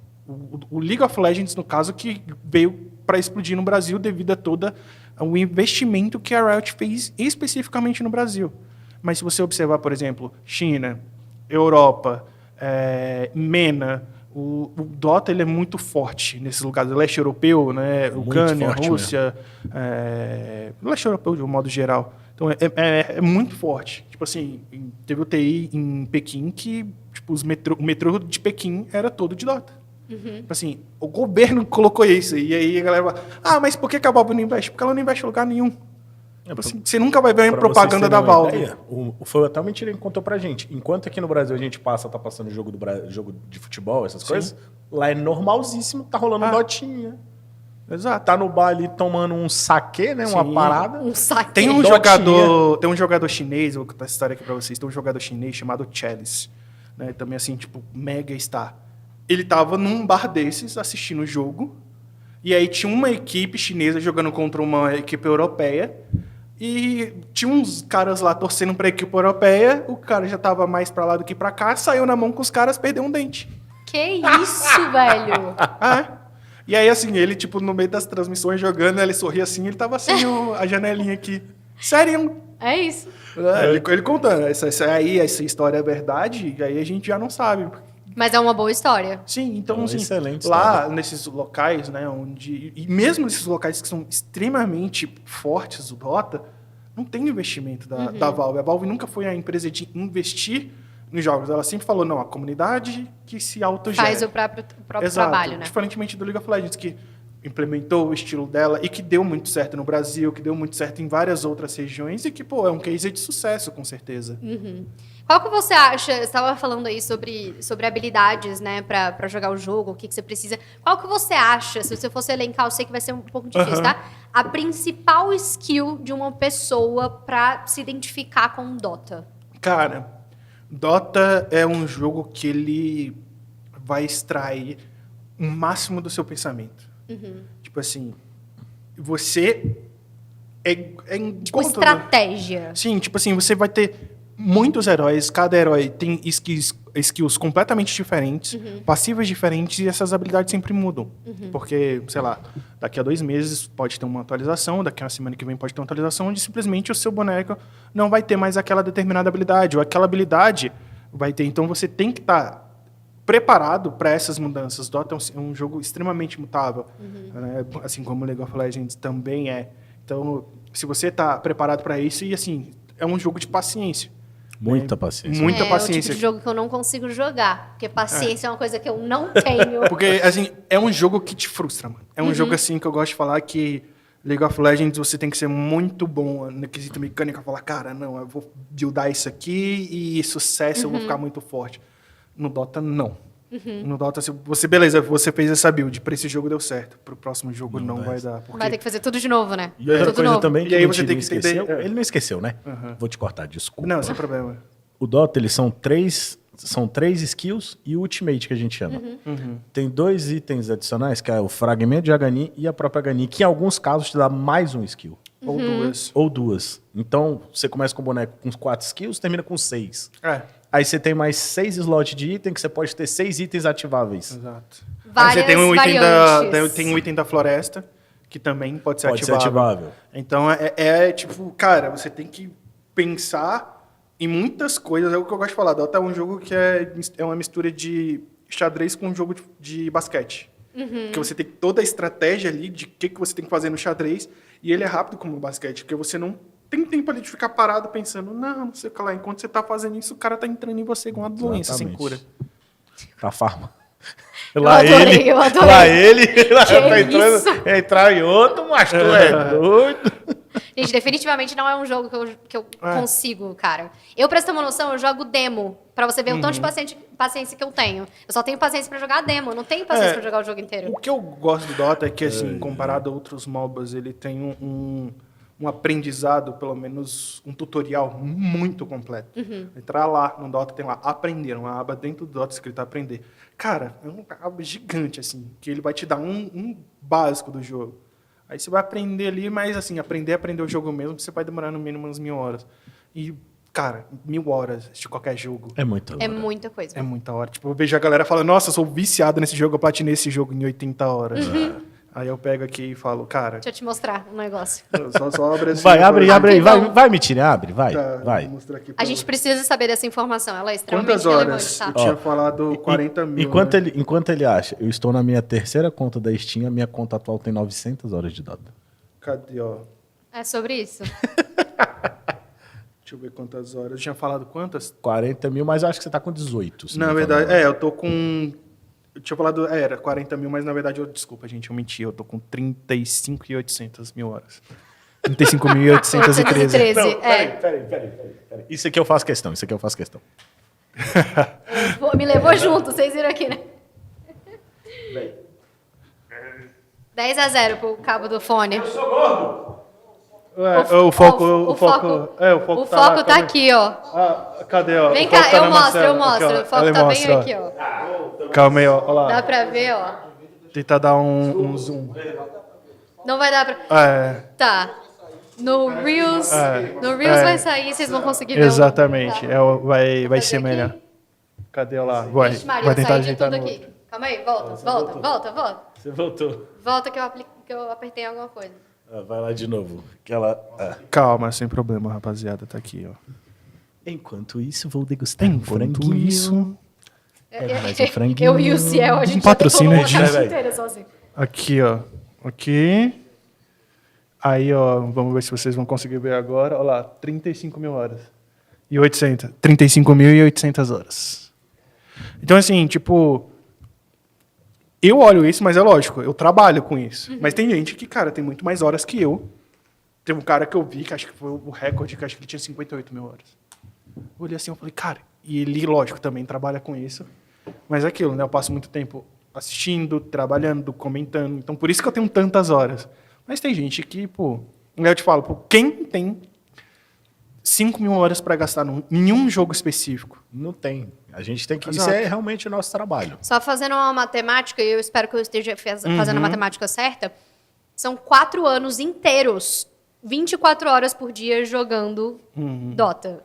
O League of Legends, no caso, que veio para explodir no Brasil devido a todo o investimento que a Riot fez especificamente no Brasil. Mas se você observar, por exemplo, China, Europa, MENA, o Dota ele é muito forte nesses lugares. O leste europeu, né? Ucrânia, Rússia, leste europeu de um modo geral. Então é muito forte. Tipo assim, teve o TI em Pequim que tipo, o metrô de Pequim era todo de Dota. Tipo assim, o governo colocou isso. E aí a galera fala, mas por que a Valve não investe? Porque ela não investe em lugar nenhum. Tipo assim, você nunca vai ver uma propaganda da Valve. Foi até uma mentira que contou pra gente. Enquanto aqui no Brasil a gente tá passando jogo de futebol, essas coisas, lá é normalzíssimo, tá rolando Dotinha. Exato. Tá no baile tomando um saquê, né? Uma parada. Um saque. Tem um jogador chinês, vou contar essa história aqui pra vocês. Tem um jogador chinês chamado Chalice. Né? Também assim, tipo, mega star. Ele tava num bar desses, assistindo o jogo. E aí tinha uma equipe chinesa jogando contra uma equipe europeia. E tinha uns caras lá torcendo pra equipe europeia. O cara já tava mais pra lá do que pra cá. Saiu na mão com os caras, perdeu um dente. Que isso, velho? E aí, assim, ele, tipo, no meio das transmissões jogando, ele sorria assim, ele tava assim, a janelinha aqui. Sério? É isso. Ele contando. Essa história é verdade, e aí a gente já não sabe. Mas é uma boa história. Sim, então, assim, excelente lá história. nesses locais, né, e mesmo nesses locais que são extremamente fortes do Dota, não tem investimento da Valve. A Valve nunca foi a empresa de investir nos jogos. Ela sempre falou, não, a comunidade que se autogera. Faz o próprio trabalho, né? Diferentemente do League of Legends, que implementou o estilo dela e que deu muito certo no Brasil, que deu muito certo em várias outras regiões e que, é um case de sucesso, com certeza. Qual que você acha, você estava falando aí sobre habilidades, né, pra jogar o jogo, o que você precisa. Qual que você acha, se você fosse elencar, eu sei que vai ser um pouco difícil, tá? A principal skill de uma pessoa pra se identificar com um Dota? Cara, Dota é um jogo que ele vai extrair o máximo do seu pensamento. Tipo assim, você tipo, estratégia. Sim, tipo assim, você vai ter muitos heróis, cada herói tem skills completamente diferentes, passivas diferentes, e essas habilidades sempre mudam. Porque, sei lá, daqui a 2 meses pode ter uma atualização, daqui a uma semana que vem pode ter uma atualização, onde simplesmente o seu boneco não vai ter mais aquela determinada habilidade, ou aquela habilidade vai ter. Então você tem que estar preparado para essas mudanças. Dota é um jogo extremamente mutável, né? Assim como League of Legends também é. Então, se você está preparado para isso, e assim, é um jogo de paciência. Muita paciência. Muita É o paciência. tipo de jogo que eu não consigo jogar, porque paciência é uma coisa que eu não tenho. Porque, assim, é um jogo que te frustra, mano. É um jogo, assim, que eu gosto de falar que League of Legends você tem que ser muito bom no quesito mecânico, falar, cara, não, eu vou buildar isso aqui e sucesso, eu vou ficar muito forte. No Dota, não. No Dota, você fez essa build, pra esse jogo deu certo, pro próximo jogo não vai dar. Porque... Vai ter que fazer tudo de novo, né? E outra tudo coisa novo. também que E aí o você Tito tem que esqueceu, entender- ele não esqueceu, né? Vou te cortar, desculpa. Não, sem problema. O Dota, eles são três skills e o Ultimate, que a gente chama. Tem 2 itens adicionais, que é o fragmento de Aghanim e a própria Aghanim, que em alguns casos te dá mais um skill. Ou duas. Então, você começa com o boneco com 4 skills, termina com 6. Aí você tem mais 6 slots de item, que você pode ter 6 itens ativáveis. Exato. Várias Aí você tem um item variantes. tem um item da floresta, que também pode ser Pode ser ativável. Então, tipo, cara, você tem que pensar em muitas coisas. É o que eu gosto de falar. Dota é um jogo que é uma mistura de xadrez com um jogo de basquete. Porque você tem toda a estratégia ali de o que você tem que fazer no xadrez, e ele é rápido como o basquete, porque você não tem tempo ali de ficar parado pensando, não sei o que lá. Enquanto você tá fazendo isso, o cara tá entrando em você com uma doença sem cura. Pra farma. Eu adorei. Lá ele Que tá isso? entrar em outro, mas tu é doido. Gente, definitivamente não é um jogo que eu consigo, cara. Eu, pra você ter uma noção, eu jogo demo. Pra você ver o tanto de paciência que eu tenho. Eu só tenho paciência pra jogar demo. Eu não tenho paciência pra jogar o jogo inteiro. O que eu gosto do Dota é que, assim, comparado a outros MOBAs, ele tem um aprendizado, pelo menos um tutorial muito completo. Entrar lá no Dota, tem lá aprender, uma aba dentro do Dota escrito aprender. Cara, é uma aba gigante, assim, que ele vai te dar um básico do jogo. Aí você vai aprender ali, mas assim, aprender o jogo mesmo, você vai demorar no mínimo umas 1000 horas. E, cara, 1000 horas de qualquer jogo. É muito. É muita coisa. É muita hora. Tipo, eu vejo a galera falando, nossa, eu sou viciado nesse jogo, eu platinei esse jogo em 80 horas. Aí eu pego aqui e falo, cara... Deixa eu te mostrar um negócio. Só abre assim... Vai, abre aí. Rapidão. Vai, Mitine, abre, vai. Vou mostrar aqui pra A gente precisa saber dessa informação. Ela é extremamente Quantas horas? relevante, tá? Eu tinha falado 40 mil. Enquanto ele acha, eu estou na minha terceira conta da Steam, a minha conta atual tem 900 horas de Dota. Cadê, ó? É sobre isso. Deixa eu ver quantas horas. Eu tinha falado quantas? 40 mil, mas eu acho que você tá com 18. se Na não me verdade, engano. eu tô com... Eu tinha falado, era 40 mil, mas na verdade, desculpa, gente, eu menti. Eu tô com 35.800 mil horas. 35.813. 13, Não, é. peraí. Isso aqui eu faço questão. Me levou junto, vocês viram aqui, né? 10-0 pro cabo do fone. O foco tá aqui, ó. Cadê, ó? Vem O foco cá, tá eu na mostro. Marcela. O foco Ela tá mostra, bem ó. aqui, ó. Calma aí, ó. Lá. Dá pra ver, ó. Tentar dar um zoom. Não vai dar pra... Tá. No Reels, vai sair, vocês vão conseguir ver. Exatamente. Tá. Vai ser aqui? melhor. Cadê lá? Vai Vixe, Maria, tentar saí de ajeitar tudo no aqui. outro. Calma aí, volta. Você voltou. Volta que eu apertei alguma coisa. Vai lá de novo. Calma, sem problema, rapaziada. Tá aqui, ó. Enquanto isso, vou degustar Enquanto isso... mais um franguinho. Eu e o Ciel, a gente Patrocínio, já tomou uma gente. caixa inteira sozinho. Aqui, ó. Aqui. Aí, ó. Vamos ver se vocês vão conseguir ver agora. Olha lá. 35 mil horas. E 800. 35.800 horas. Então, assim, tipo... Eu olho isso, mas é lógico. Eu trabalho com isso. Mas tem gente que, cara, tem muito mais horas que eu. Tem um cara que eu vi, que acho que foi o recorde, que acho que ele tinha 58 mil horas. Eu olhei assim, eu falei, cara... E ele, lógico, também trabalha com isso. Mas é aquilo, né? Eu passo muito tempo assistindo, trabalhando, comentando. Então, por isso que eu tenho tantas horas. Mas tem gente que, pô... Eu te falo, pô, quem tem 5 mil horas para gastar em um jogo específico? Não tem. A gente tem que... Exato. Isso é realmente o nosso trabalho. Só fazendo uma matemática, e eu espero que eu esteja fazendo a matemática certa, são 4 anos inteiros, 24 horas por dia jogando Dota.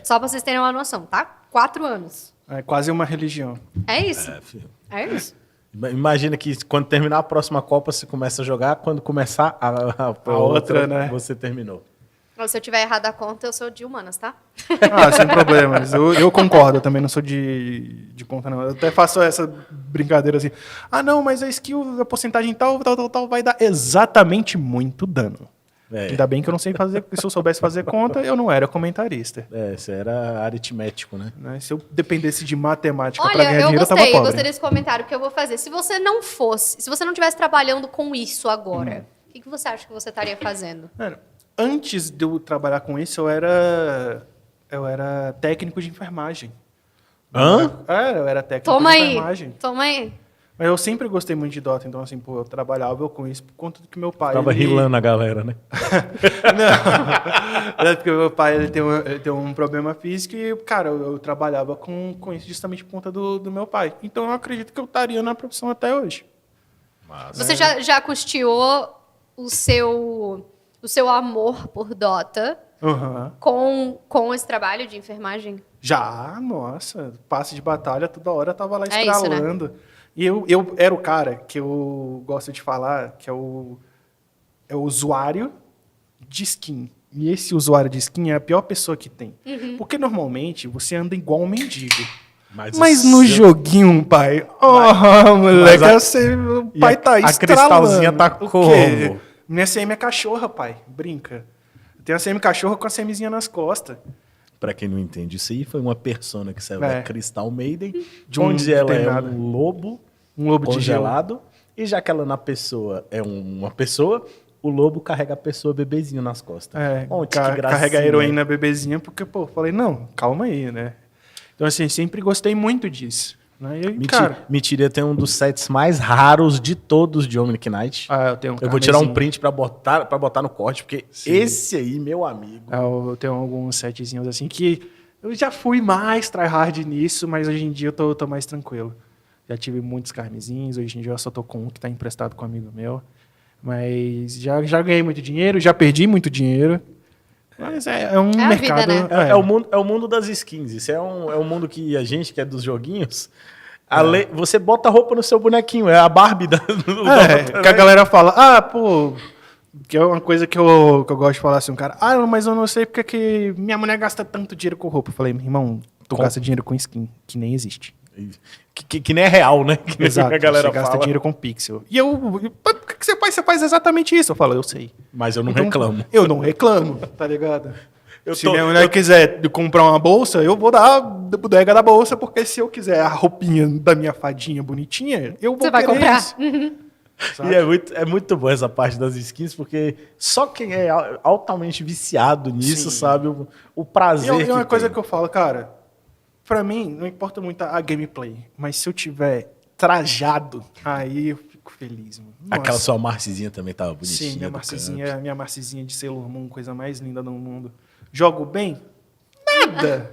Só pra vocês terem uma noção, tá? 4 anos. É quase uma religião. É isso. filho. É isso. Imagina que quando terminar a próxima Copa, você começa a jogar. Quando começar a outra, né? Você terminou. Se eu tiver errado a conta, eu sou de humanas, tá? Sem problemas. Eu concordo, eu também não sou de conta, não. Eu até faço essa brincadeira assim. Não, mas a skill, a porcentagem tal, vai dar exatamente muito dano. Ainda bem que eu não sei fazer, se eu soubesse fazer conta, eu não era comentarista. Você era aritmético, né? Se eu dependesse de matemática para Olha, ganhar eu dinheiro, eu tava gostei pobre. desse comentário que eu vou fazer. Se você não estivesse trabalhando com isso agora, o que você acha que você estaria fazendo? Mano, antes de eu trabalhar com isso, eu era técnico de enfermagem. Eu era técnico de enfermagem. Toma aí. Mas eu sempre gostei muito de Dota, então assim, pô, eu trabalhava com isso por conta do que meu pai... Tava rilando a galera, né? Não, é porque meu pai ele tem um problema físico e, cara, eu trabalhava com isso justamente por conta do meu pai. Então eu acredito que eu estaria na profissão até hoje. Você já custeou o seu amor por Dota com esse trabalho de enfermagem? Já, nossa, passe de batalha toda hora eu tava lá É isso, né? estralando. E eu era o cara que eu gosto de falar, que é o usuário de skin. E esse usuário de skin é a pior pessoa que tem. Porque normalmente você anda igual um mendigo. Mas no joguinho, pai, moleque, o pai tá estralando. A cristalzinha tá como? Minha CM é cachorra, pai, brinca. Eu tenho a CM cachorra com a CMzinha nas costas. Pra quem não entende, isso aí foi uma persona que saiu da Crystal Maiden, um onde ela é treinado. um lobo Um lobo de gelo. congelado. E já que ela na pessoa é uma pessoa, o lobo carrega a pessoa bebezinho nas costas. Onde que carrega a gracinha. heroína bebezinha, porque, pô, falei, não, calma aí, né? Então, assim, sempre gostei muito disso. Né? E, cara, Mentira, tem um dos sets mais raros de todos de Omnic Knight. eu tenho um Eu vou tirar um carnezinho. print pra botar no corte, porque esse aí, meu amigo... Eu tenho alguns setzinhos assim que eu já fui mais tryhard nisso, mas hoje em dia eu tô mais tranquilo. Já tive muitos carnezinhos, hoje em dia eu só tô com um que tá emprestado com um amigo meu. Mas já ganhei muito dinheiro, já perdi muito dinheiro. Mas é um É a mercado... vida, né? É o mundo das skins. Isso é um mundo que a gente, que é dos joguinhos... Você bota a roupa no seu bonequinho, é a Barbie da... que a galera fala, pô... Que é uma coisa que eu gosto de falar assim, um cara... mas eu não sei porque que minha mulher gasta tanto dinheiro com roupa. Eu falei, irmão, tu gasta dinheiro com skin, que nem existe. Que nem é real, né? Que Exato, a galera você gasta fala. dinheiro com pixel. E o que você faz? Você faz exatamente isso. Eu falo, eu sei. Mas eu não Então, reclamo. Eu não reclamo, tá ligado? Se tô- minha mulher quiser comprar uma bolsa, eu vou dar a bodega da bolsa, porque se eu quiser a roupinha da minha fadinha bonitinha, eu vou Você vai querer comprar. isso. E é muito bom essa parte das skins, porque só quem é altamente viciado nisso Sim. sabe o prazer E uma coisa tem. que eu falo, cara, pra mim não importa muito a gameplay, mas se eu tiver trajado, aí eu fico feliz, mano. Aquela Nossa. sua Marcizinha também tava bonitinha. Sim, do minha Marcizinha de Sailor Moon, coisa mais linda do mundo. Jogo bem? Nada.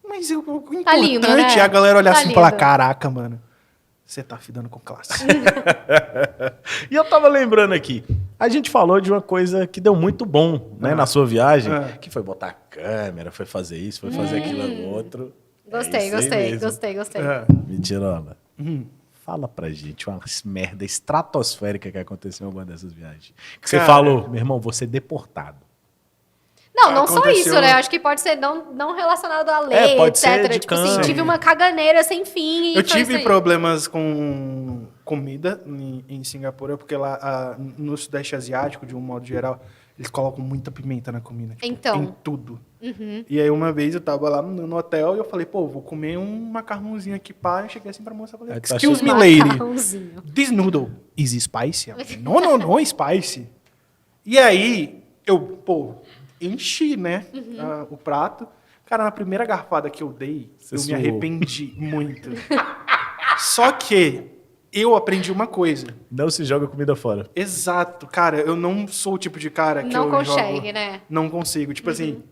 Mas o importante Tá lindo, né? é a galera olhar Tá assim e falar, lindo. caraca, mano, você tá fidando com classe. E eu tava lembrando aqui, a gente falou de uma coisa que deu muito bom, né, na sua viagem, que foi botar a câmera, foi fazer isso, foi fazer aquilo outro. Gostei, É isso aí gostei, mesmo. gostei. Mentirola. Fala pra gente umas merda estratosférica que aconteceu em uma dessas viagens. Que você Cara, falou, meu irmão, vou ser deportado. Não só Aconteceu- isso, né? Acho que pode ser não relacionado à lei, pode ser etc. de Tipo assim, câncer. tive uma caganeira sem fim. E Eu foi isso tive aí. problemas com comida em Singapura, porque lá no Sudeste Asiático, de um modo geral, eles colocam muita pimenta na comida. Tipo, Então. Em tudo. E aí uma vez eu tava lá no hotel e eu falei, pô, vou comer um macarrãozinho aqui, pá. Eu cheguei assim pra moça e falei, Aí tá excuse me, lady. Macarrãozinho. This noodle is spicy? Ela falou, não, spicy. E aí, eu enchi, né, o prato. Cara, na primeira garfada que eu dei, Você eu me suou. arrependi muito. Só que eu aprendi uma coisa. Não se joga comida fora. Exato, cara, eu não sou o tipo de cara que Não eu consegue, jogo... né? Não consigo. Tipo assim,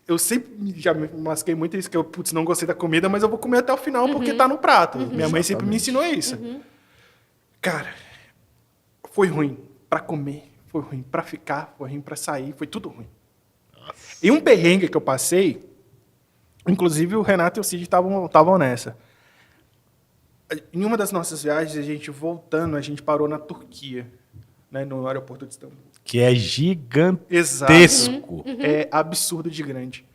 eu sempre já me masquei muito isso, que eu, não gostei da comida, mas eu vou comer até o final porque tá no prato. Minha mãe sempre me ensinou isso. Cara, foi ruim pra comer, foi ruim pra ficar, foi ruim pra sair, foi tudo ruim. E um perrengue que eu passei, inclusive o Renato e o Cid estavam nessa. Em uma das nossas viagens, a gente voltando, a gente parou na Turquia, né, no aeroporto de Istambul. Que é gigantesco. Exato. É absurdo de grande.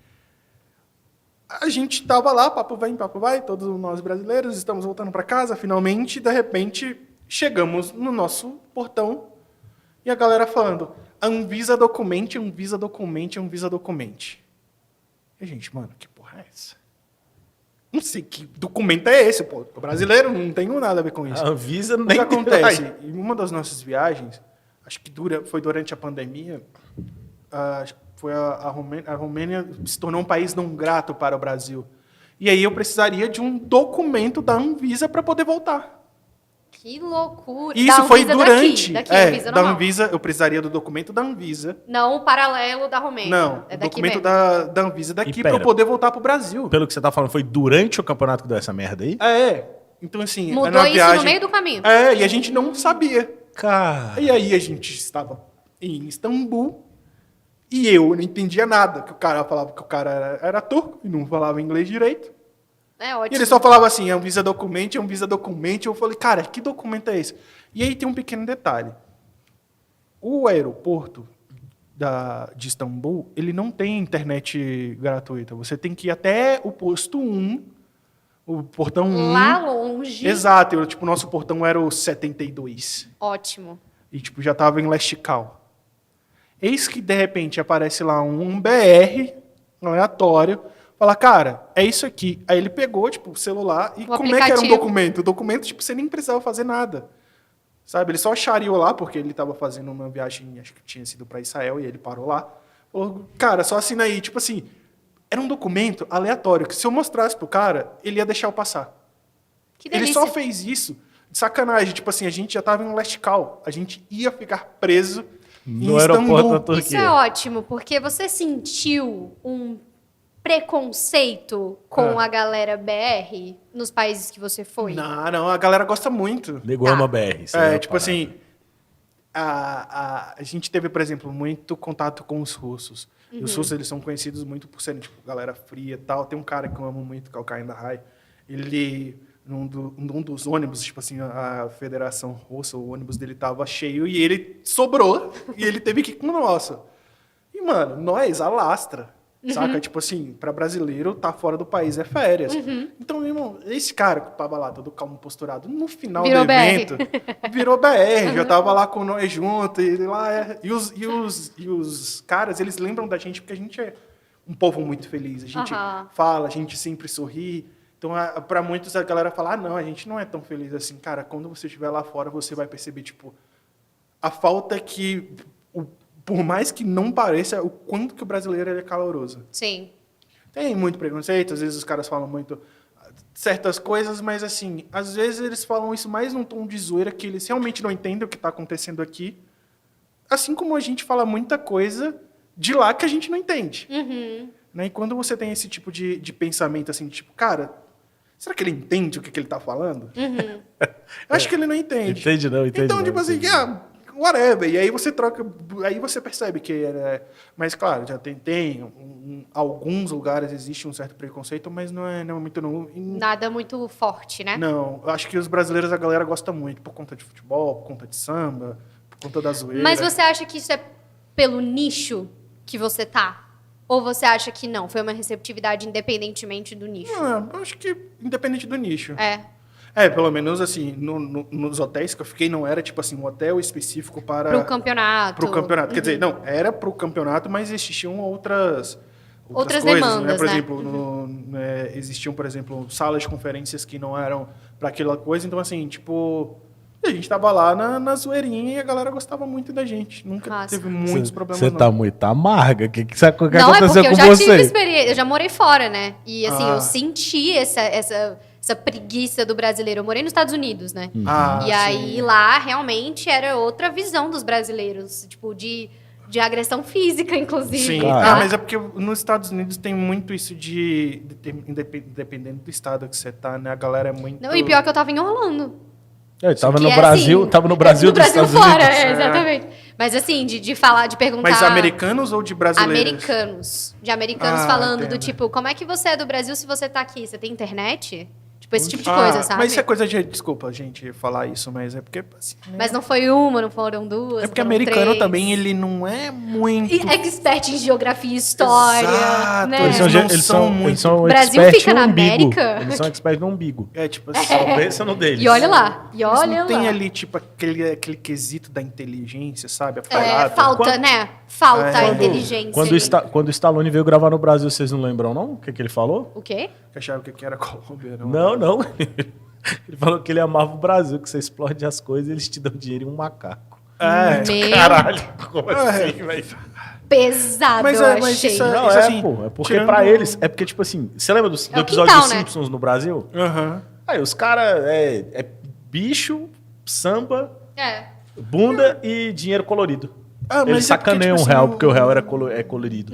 A gente tava lá, papo vai, todos nós brasileiros, estamos voltando para casa, finalmente, de repente, chegamos no nosso portão e a galera falando, Anvisa documente, Anvisa documente, Anvisa documente. E a gente, mano, que porra é essa? Não sei que documento é esse, pô. Eu brasileiro, não tenho nada a ver com isso. A Anvisa O que nem acontece? Em uma das nossas viagens, acho que foi durante a pandemia, acho que foi a Romênia se tornou um país não grato para o Brasil. E aí eu precisaria de um documento da Anvisa para poder voltar. Que loucura. E isso Da foi Anvisa durante. Daqui, Anvisa da normal. Anvisa, eu precisaria do documento da Anvisa. Não o paralelo da Romênia. Não, é o daqui documento mesmo. da Anvisa daqui E para eu pera. poder voltar para o Brasil. Pelo que você tá falando, foi durante o campeonato que deu essa merda aí? Então, assim, Mudou na isso viagem, no meio do caminho. E a gente não sabia. Cara. E aí a gente estava em Istambul e eu não entendia nada, que o cara falava que o cara era turco e não falava inglês direito. É E ótimo. ele só falava assim, é um visa documente, é um visa documente. Eu falei, cara, que documento é esse? E aí tem um pequeno detalhe. O aeroporto de Istambul, ele não tem internet gratuita. Você tem que ir até o posto 1, o portão 1. Lá longe. Exato, o nosso portão era o 72. Ótimo. E, já tava em Lestical. Eis que, de repente, aparece lá um BR aleatório, fala, cara, é isso aqui. Aí ele pegou, o celular, e O como é que era um aplicativo. documento? O documento, você nem precisava fazer nada. sabe? Ele só chariou lá, porque ele tava fazendo uma viagem, acho que tinha sido para Israel, e ele parou lá. Falou, cara, só assina aí. Tipo assim, era um documento aleatório, que se eu mostrasse pro cara, ele ia deixar eu passar. Que Ele delícia. só fez isso de sacanagem. Tipo assim, a gente já tava em Lestcal. A gente ia ficar preso No em aeroporto da Istambul. Turquia. Isso é ótimo, porque você sentiu um preconceito com a galera BR nos países que você foi? Não, a galera gosta muito. Nego Tá. ama BR. isso É, a tipo parada. assim, a gente teve, por exemplo, muito contato com os russos. E os russos, eles são conhecidos muito por serem, tipo, galera fria e tal. Tem um cara que eu amo muito, que é o Kain Dahai. Ele, num dos ônibus, tipo assim, a Federação Russa, o ônibus dele tava cheio e ele sobrou. E ele teve que ir com o nosso. E, mano, nós, alastra. Saca? Tipo assim, pra brasileiro, tá fora do país é férias. Então, meu irmão, esse cara que tava lá todo calmo posturado, no final Virou do evento, virou BR, já tava lá com nós junto, e os caras, eles lembram da gente porque a gente é um povo muito feliz. A gente fala, a gente sempre sorri. Então, pra muitos, a galera fala, não, a gente não é tão feliz assim. Cara, quando você estiver lá fora, você vai perceber, tipo, a falta que... Por mais que não pareça, o quanto que o brasileiro ele é caloroso. Sim. Tem muito preconceito, às vezes os caras falam muito certas coisas, mas assim, às vezes eles falam isso mais num tom de zoeira, que eles realmente não entendem o que está acontecendo aqui. Assim como a gente fala muita coisa de lá que a gente não entende. Né? E quando você tem esse tipo de pensamento, assim, tipo, cara, será que ele entende o que ele está falando? Eu acho que ele não entende. Entende não, entende Então, não, tipo assim, entende whatever. E aí você troca, aí você percebe que é... Mas, claro, já tem alguns lugares existe um certo preconceito, mas não é muito... Nada muito forte, né? Não, eu acho que os brasileiros, a galera gosta muito, por conta de futebol, por conta de samba, por conta da zoeira. Mas você acha que isso é pelo nicho que você tá? Ou você acha que não? Foi uma receptividade independentemente do nicho? Eu acho que independente do nicho. É. Pelo menos assim, nos hotéis que eu fiquei, não era tipo assim, um hotel específico para... Pro campeonato. Pro campeonato. Quer dizer, não, era pro campeonato, mas existiam outras Outras coisas, demandas, né? Por né? exemplo, existiam, por exemplo, salas de conferências que não eram para aquela coisa. Então, assim, tipo, a gente tava lá na zoeirinha e a galera gostava muito da gente. Nunca Massa. teve muitos problemas, Você não. tá muito amarga. O que Não, é aconteceu porque eu com já você? tive experiência, eu já morei fora, né? E assim, Ah. eu senti essa preguiça do brasileiro. Eu morei nos Estados Unidos, né? Ah, E aí sim. lá realmente era outra visão dos brasileiros, tipo, de agressão física, inclusive. Sim, Cara. mas é porque nos Estados Unidos tem muito isso dependendo do estado que você tá, né? A galera é muito... Não, e pior que eu tava em Orlando. Eu tava que no é, Brasil, assim, tava no Brasil no dos Brasil Estados fora, Unidos. exatamente. Mas assim, de falar, de perguntar... Mas americanos ou de brasileiros? Americanos. De americanos Ah, falando do entendo. tipo, como é que você é do Brasil se você tá aqui? Você tem internet? Tipo, esse tipo de coisa, sabe? Mas isso é coisa de... Desculpa, gente, falar isso, mas é porque... Assim, né? Mas não foi uma, não foram duas, É porque foram americano 3. também, ele não é muito... E expert em geografia e história, Exato, né? eles não são muito- o Brasil expert fica no na umbigo. América? Eles são expert no umbigo. É, tipo assim... Só pensa no deles. E olha lá, e Eles olha não tem lá. ali, tipo, aquele quesito da inteligência, sabe? A É, parada. falta, Quando- né? Falta a Quando- inteligência. Quando, ali. quando o Stallone veio gravar no Brasil, vocês não lembram, não? O que ele falou? O quê? Que achava que era Colômbia, não? Não. Ele falou que ele amava o Brasil, que você explode as coisas e eles te dão dinheiro em um macaco. Meu Caralho, como assim, velho? pesado, Mas eu é, mas achei. isso Não, Isso é, assim, pô. É porque tirando- pra eles... É porque, tipo assim... Você lembra do É o episódio quintal, dos né? Simpsons no Brasil? Aham. Aí os caras... É bicho, samba, É. bunda e dinheiro colorido. Ah, Eles mas é porque, sacaneiam tipo o real, assim, porque o real é colorido.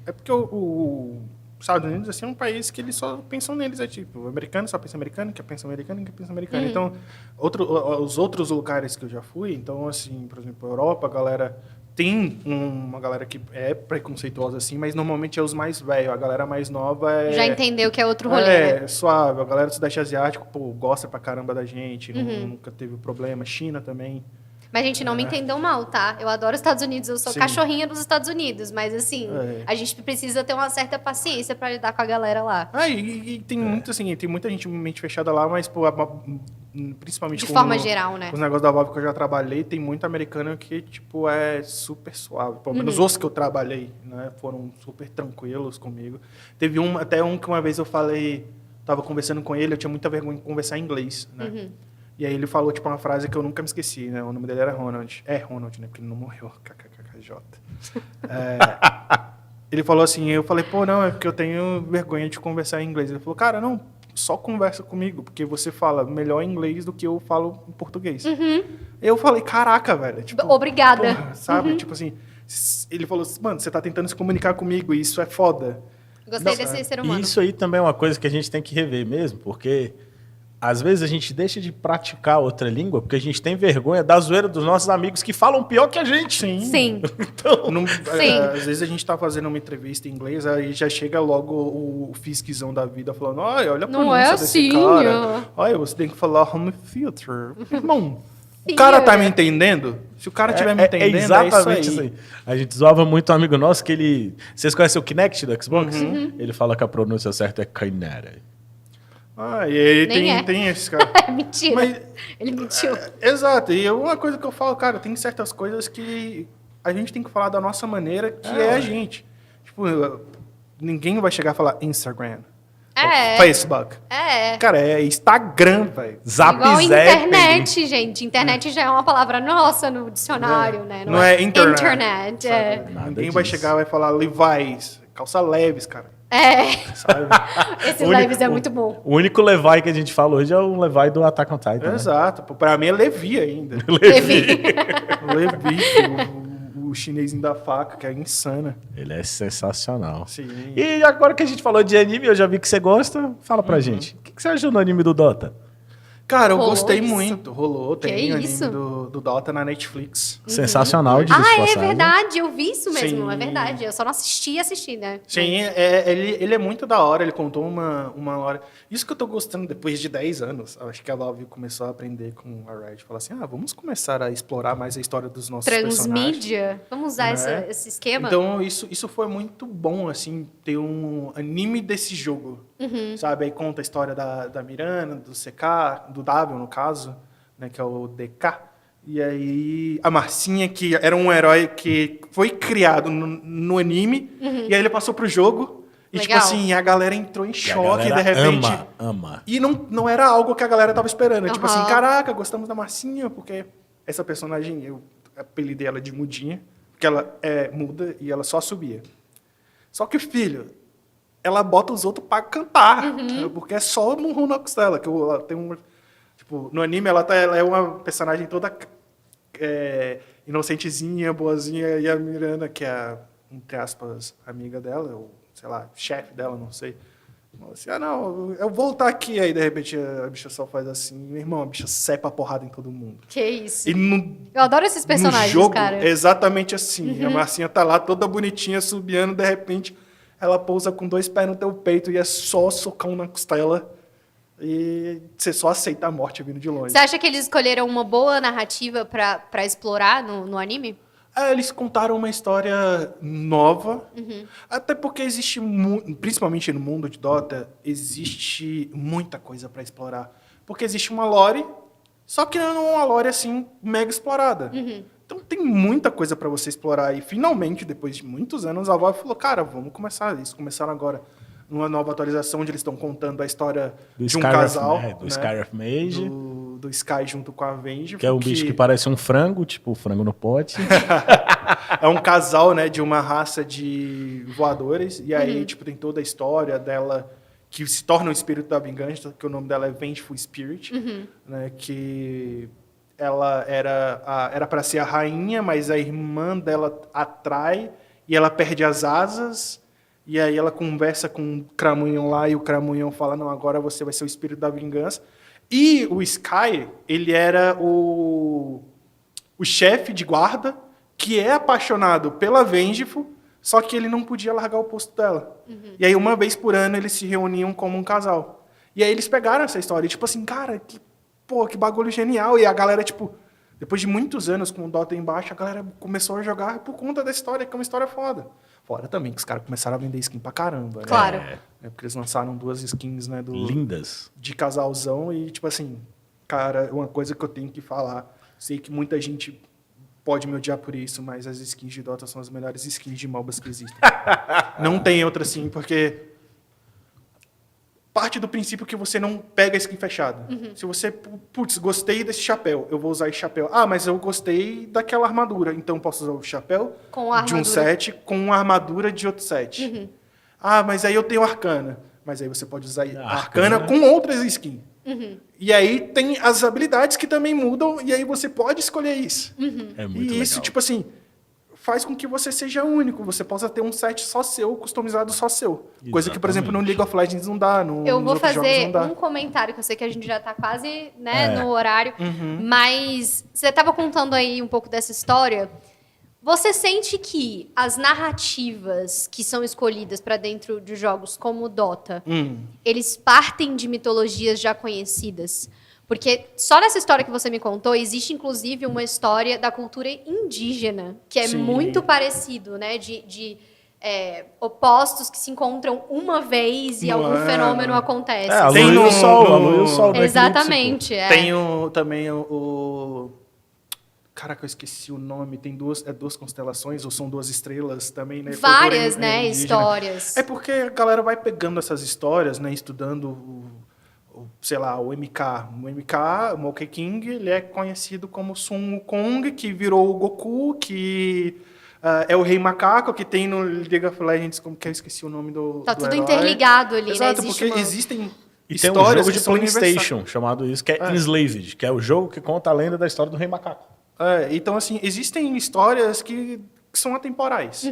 É porque os Estados Unidos assim, é um país que eles só pensam neles. É tipo, o americano só pensa americano, quer pensa americano, quer pensa americano. Então, os outros lugares que eu já fui, então, assim, por exemplo, Europa, a galera tem uma galera que é preconceituosa, assim, mas normalmente é os mais velhos. A galera mais nova é... Já entendeu que é outro rolê, né? É, suave. A galera do Sudeste Asiático, pô, gosta pra caramba da gente, nunca teve problema. China também. Mas, gente, não me entendam mal, tá? Eu adoro os Estados Unidos, eu sou Sim. cachorrinha dos Estados Unidos, mas assim, É. a gente precisa ter uma certa paciência pra lidar com a galera lá. Ah, e tem muito, assim, tem muita gente mente fechada lá, mas, pô, principalmente De com forma geral, né? os negócios da Valve que eu já trabalhei, tem muito americano que, tipo, é super suave. Pelo menos os que eu trabalhei, né, foram super tranquilos comigo. Teve até um que uma vez eu falei, tava conversando com ele, eu tinha muita vergonha de conversar em inglês, né? E aí ele falou, tipo, uma frase que eu nunca me esqueci, né? O nome dele era Ronald. É Ronald, né? Porque ele não morreu. KKKJ. Ele falou assim, eu falei, pô, não, é porque eu tenho vergonha de conversar em inglês. Ele falou, cara, não, só conversa comigo, porque você fala melhor inglês do que eu falo em português. Eu falei, caraca, velho. Tipo, Obrigada. porra, sabe? Tipo assim, ele falou, mano, você tá tentando se comunicar comigo e isso é foda. Gostei desse ser humano. Isso aí também é uma coisa que a gente tem que rever mesmo, porque às vezes a gente deixa de praticar outra língua porque a gente tem vergonha da zoeira dos nossos amigos que falam pior que a gente. Sim. Então, Sim. Às vezes a gente tá fazendo uma entrevista em inglês, aí já chega logo o fisquezão da vida falando, olha a Não pronúncia é desse assim, cara. Olha, você tem que falar home theater. Irmão, o cara tá me entendendo? Se o cara estiver me entendendo, exatamente é isso isso aí. aí. A gente zoava muito um amigo nosso que ele... Vocês conhecem o Kinect do Xbox? Ele fala que a pronúncia certa é Kinect. Ah, e aí Nem é. tem esse cara. Mentira. Mas- Ele mentiu. Exato, e uma coisa que eu falo, cara, tem certas coisas que a gente tem que falar da nossa maneira, que é a gente. Tipo, ninguém vai chegar e falar Instagram, Facebook. Cara, é Instagram, velho. Igual Zap. internet, gente. Internet já é uma palavra nossa no dicionário, né? Não é internet. Internet, é. Ninguém vai chegar e vai falar Levi's, calça leves, cara. Sabe? Esse Levis é muito bom. O único Levi que a gente fala hoje é o Levi do Attack on Titan. né? Exato. Pô, pra mim é Levi ainda. Levi. Levi, o chinesinho da faca, que é insana. Ele é sensacional. Sim. E agora que a gente falou de anime, eu já vi que você gosta, fala pra gente. O que você achou do anime do Dota? Cara, eu Rolou gostei isso? muito. Rolou, tem anime isso? do Dota na Netflix. Sensacional, de É verdade. Eu vi isso mesmo, Sim. é verdade. Eu só não assisti, né? Sim, ele é muito da hora, ele contou uma hora. Isso que eu tô gostando depois de 10 anos. Acho que a Valve começou a aprender com a Riot. Falar assim, vamos começar a explorar mais a história dos nossos personagens. Transmídia. Vamos usar Né? esse esquema? Então, isso foi muito bom, assim, ter um anime desse jogo, sabe? Aí conta a história da Mirana, do CK, do Davil, no caso, né, que é o DK. E aí, a Marcinha, que era um herói que foi criado no anime, e aí ele passou pro jogo, e Legal. tipo assim, a galera entrou em E a choque, de galera repente... ama. E não era algo que a galera tava esperando. Tipo Aham. assim, caraca, gostamos da Marcinha, porque essa personagem, eu apelidei ela de Mudinha, porque ela é muda e ela só subia. Só que, filho, ela bota os outros pra cantar, porque é só murro na costela. Que ela tem um, tipo, no anime ela é uma personagem toda inocentezinha, boazinha, e a Miranda, que é a, entre aspas, amiga dela, ou, sei lá, chefe dela, não sei. Fala assim, não, eu vou voltar aqui. Aí, de repente, a bicha só faz assim. Meu irmão, a bicha cepa a porrada em todo mundo. Que isso. E Eu adoro esses personagens, no jogo, cara. é exatamente assim. A Marcinha tá lá, toda bonitinha, subiando, de repente, ela pousa com 2 pés no teu peito e é só socão na costela. E você só aceita a morte vindo de longe. Você acha que eles escolheram uma boa narrativa pra explorar no anime? Eles contaram uma história nova, até porque existe, principalmente no mundo de Dota, existe muita coisa para explorar. Porque existe uma lore, só que não é uma lore assim, mega explorada. Então tem muita coisa para você explorar. E finalmente, depois de muitos anos, a Valve falou, cara, vamos começar. Eles começaram agora numa nova atualização, onde eles estão contando a história Do de um Skyrim, casal. né? Do Skyrim Mage. Do Sky junto com a Venge. Que é um bicho que parece um frango, tipo frango no pote. É um casal, né, de uma raça de voadores. E aí, tipo, tem toda a história dela que se torna o espírito da vingança, que o nome dela é Vengeful Spirit, né, que ela era para ser a rainha, mas a irmã dela atrai e ela perde as asas. E aí ela conversa com o Cramunhão lá e o Cramunhão fala, não, agora você vai ser o espírito da vingança. E o Sky, ele era o chefe de guarda que é apaixonado pela Vengeful, só que ele não podia largar o posto dela. E aí, uma vez por ano, eles se reuniam como um casal. E aí eles pegaram essa história, e, tipo assim, cara, que bagulho genial. E a galera, tipo, depois de muitos anos com o Dota embaixo, a galera começou a jogar por conta da história, que é uma história foda. Fora também que os caras começaram a vender skin pra caramba. Né? Claro. Porque eles lançaram 2 skins, né, Lindas. de casalzão e, tipo assim, cara, uma coisa que eu tenho que falar, sei que muita gente pode me odiar por isso, mas as skins de Dota são as melhores skins de MOBAs que existem. Não tem outra assim, porque parte do princípio que você não pega a skin fechada. Se você, putz, gostei desse chapéu, eu vou usar esse chapéu. Ah, mas eu gostei daquela armadura, então posso usar o chapéu Com a de um armadura. set com uma armadura de outro set. Ah, mas aí eu tenho arcana. Mas aí você pode usar a arcana com outras skins. E aí tem as habilidades que também mudam, e aí você pode escolher isso. É muito E isso, legal. tipo assim, faz com que você seja único. Você possa ter um set só seu, customizado só seu. Coisa que, por exemplo, no League of Legends não dá, Eu nos vou outros jogos fazer não dá. um comentário, que eu sei que a gente já tá quase no horário, mas você estava contando aí um pouco dessa história. Você sente que as narrativas que são escolhidas para dentro de jogos como o Dota, eles partem de mitologias já conhecidas? Porque só nessa história que você me contou, existe inclusive uma história da cultura indígena, que é Sim. muito parecido, né? De opostos que se encontram uma vez e Não algum é? fenômeno acontece. A lua Tem e no- o sol, no- a lua e o sol. no Exatamente. É. Tem também o... Caraca, eu esqueci o nome. Tem duas constelações, ou são duas estrelas também, né? Várias, Folclore né, indígena. histórias. É porque a galera vai pegando essas histórias, né? Estudando, sei lá, o MK. O MK, o Monkey King, ele é conhecido como Sun Wukong, que virou o Goku, que é o Rei Macaco, que tem no League of Legends, como que eu esqueci o nome do Tá do tudo herói. interligado ali, Exato, né? Existe porque uma... existem E tem um histórias jogo que de são universais. PlayStation chamado isso, que é Enslaved, que é o jogo que conta a lenda da história do Rei Macaco. Então, assim, existem histórias que são atemporais.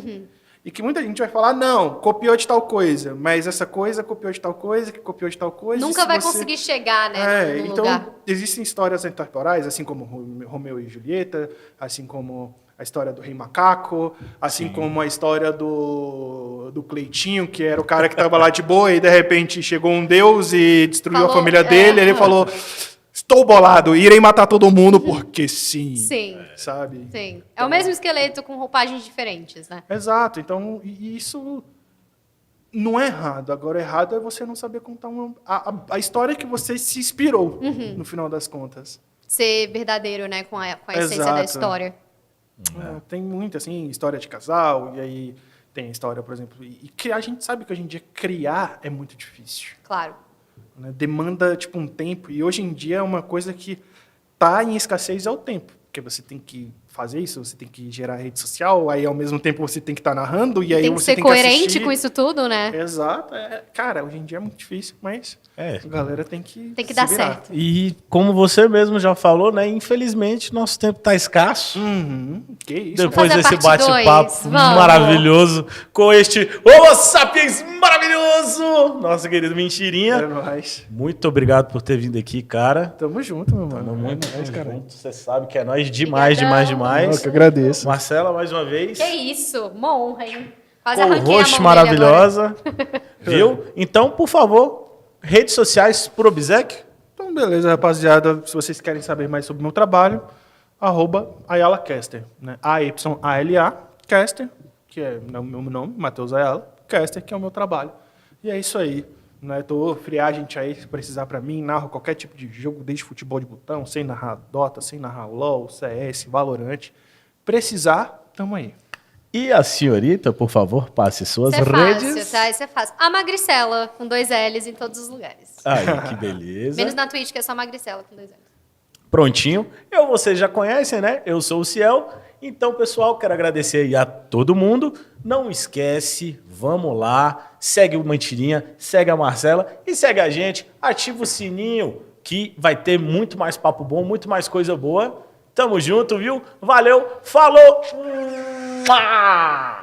E que muita gente vai falar, não, copiou de tal coisa, mas essa coisa copiou de tal coisa, que copiou de tal coisa. Nunca se vai você- conseguir chegar, né, no então, lugar. existem histórias atemporais, assim como Romeu e Julieta, assim como a história do Rei Macaco, assim como a história do Cleitinho, que era o cara que estava lá de boa e de repente chegou um deus e destruiu Falou, a família dele, ele falou... Estou bolado, irei matar todo mundo porque sim. Sim, Sabe? sim. É o mesmo esqueleto com roupagens diferentes, né? Exato. Então, e isso não é errado. Agora, errado é você não saber contar a história que você se inspirou, no final das contas. Ser verdadeiro, né, com a essência da Exato. história. Tem muito, assim, história de casal, e aí tem a história, por exemplo... E que a gente sabe que hoje em dia criar é muito difícil. Claro. Né? Demanda, tipo, um tempo. E hoje em dia é uma coisa que tá em escassez é o tempo. Porque você tem que fazer isso, você tem que gerar rede social, aí ao mesmo tempo você tem que estar narrando, e aí Tem que você ser tem que coerente assistir. com isso tudo, né? Exato. Cara, hoje em dia é muito difícil, mas a galera tem que Tem que se dar virar. certo. E como você mesmo já falou, né? Infelizmente, nosso tempo tá escasso. Que isso, Depois Fazer a desse parte bate-papo dois, vamos. maravilhoso com este Homo sapiens maravilhoso, nosso querido é Mentirinha. nóis. Muito obrigado por ter vindo aqui, cara. Tamo junto, meu mano. Muito é nóis, cara. junto. Você sabe que é nós demais, Obrigadão. demais. Eu que agradeço. Marcela, mais uma vez. Que isso, uma honra, hein? Quase arranquei a mão Co-host dele maravilhosa. Viu? Então, por favor, redes sociais por obséquio. Então, beleza, rapaziada. Se vocês querem saber mais sobre o meu trabalho, @AyalaCaster, né? AYALA Caster, que é o meu nome, Matheus Ayala, Caster, que é o meu trabalho. E é isso aí. Né? Tô free agent aí, se precisar pra mim, narro qualquer tipo de jogo, desde futebol de botão, sem narrar Dota, sem narrar LoL, CS, Valorant. Precisar, tamo aí. E a senhorita, por favor, passe suas Isso é redes. fácil, tá? Isso é fácil. A Magricela, com 2 L's em todos os lugares. Aí, que beleza. Menos na Twitch, que é só Magricela com 2 L's. Prontinho. Vocês já conhecem, né? Eu sou o Ciel. Então, pessoal, quero agradecer aí a todo mundo. Não esquece, vamos lá. Segue o Mentirinha, segue a Marcela e segue a gente. Ativa o sininho, que vai ter muito mais papo bom, muito mais coisa boa. Tamo junto, viu? Valeu, falou! Mua!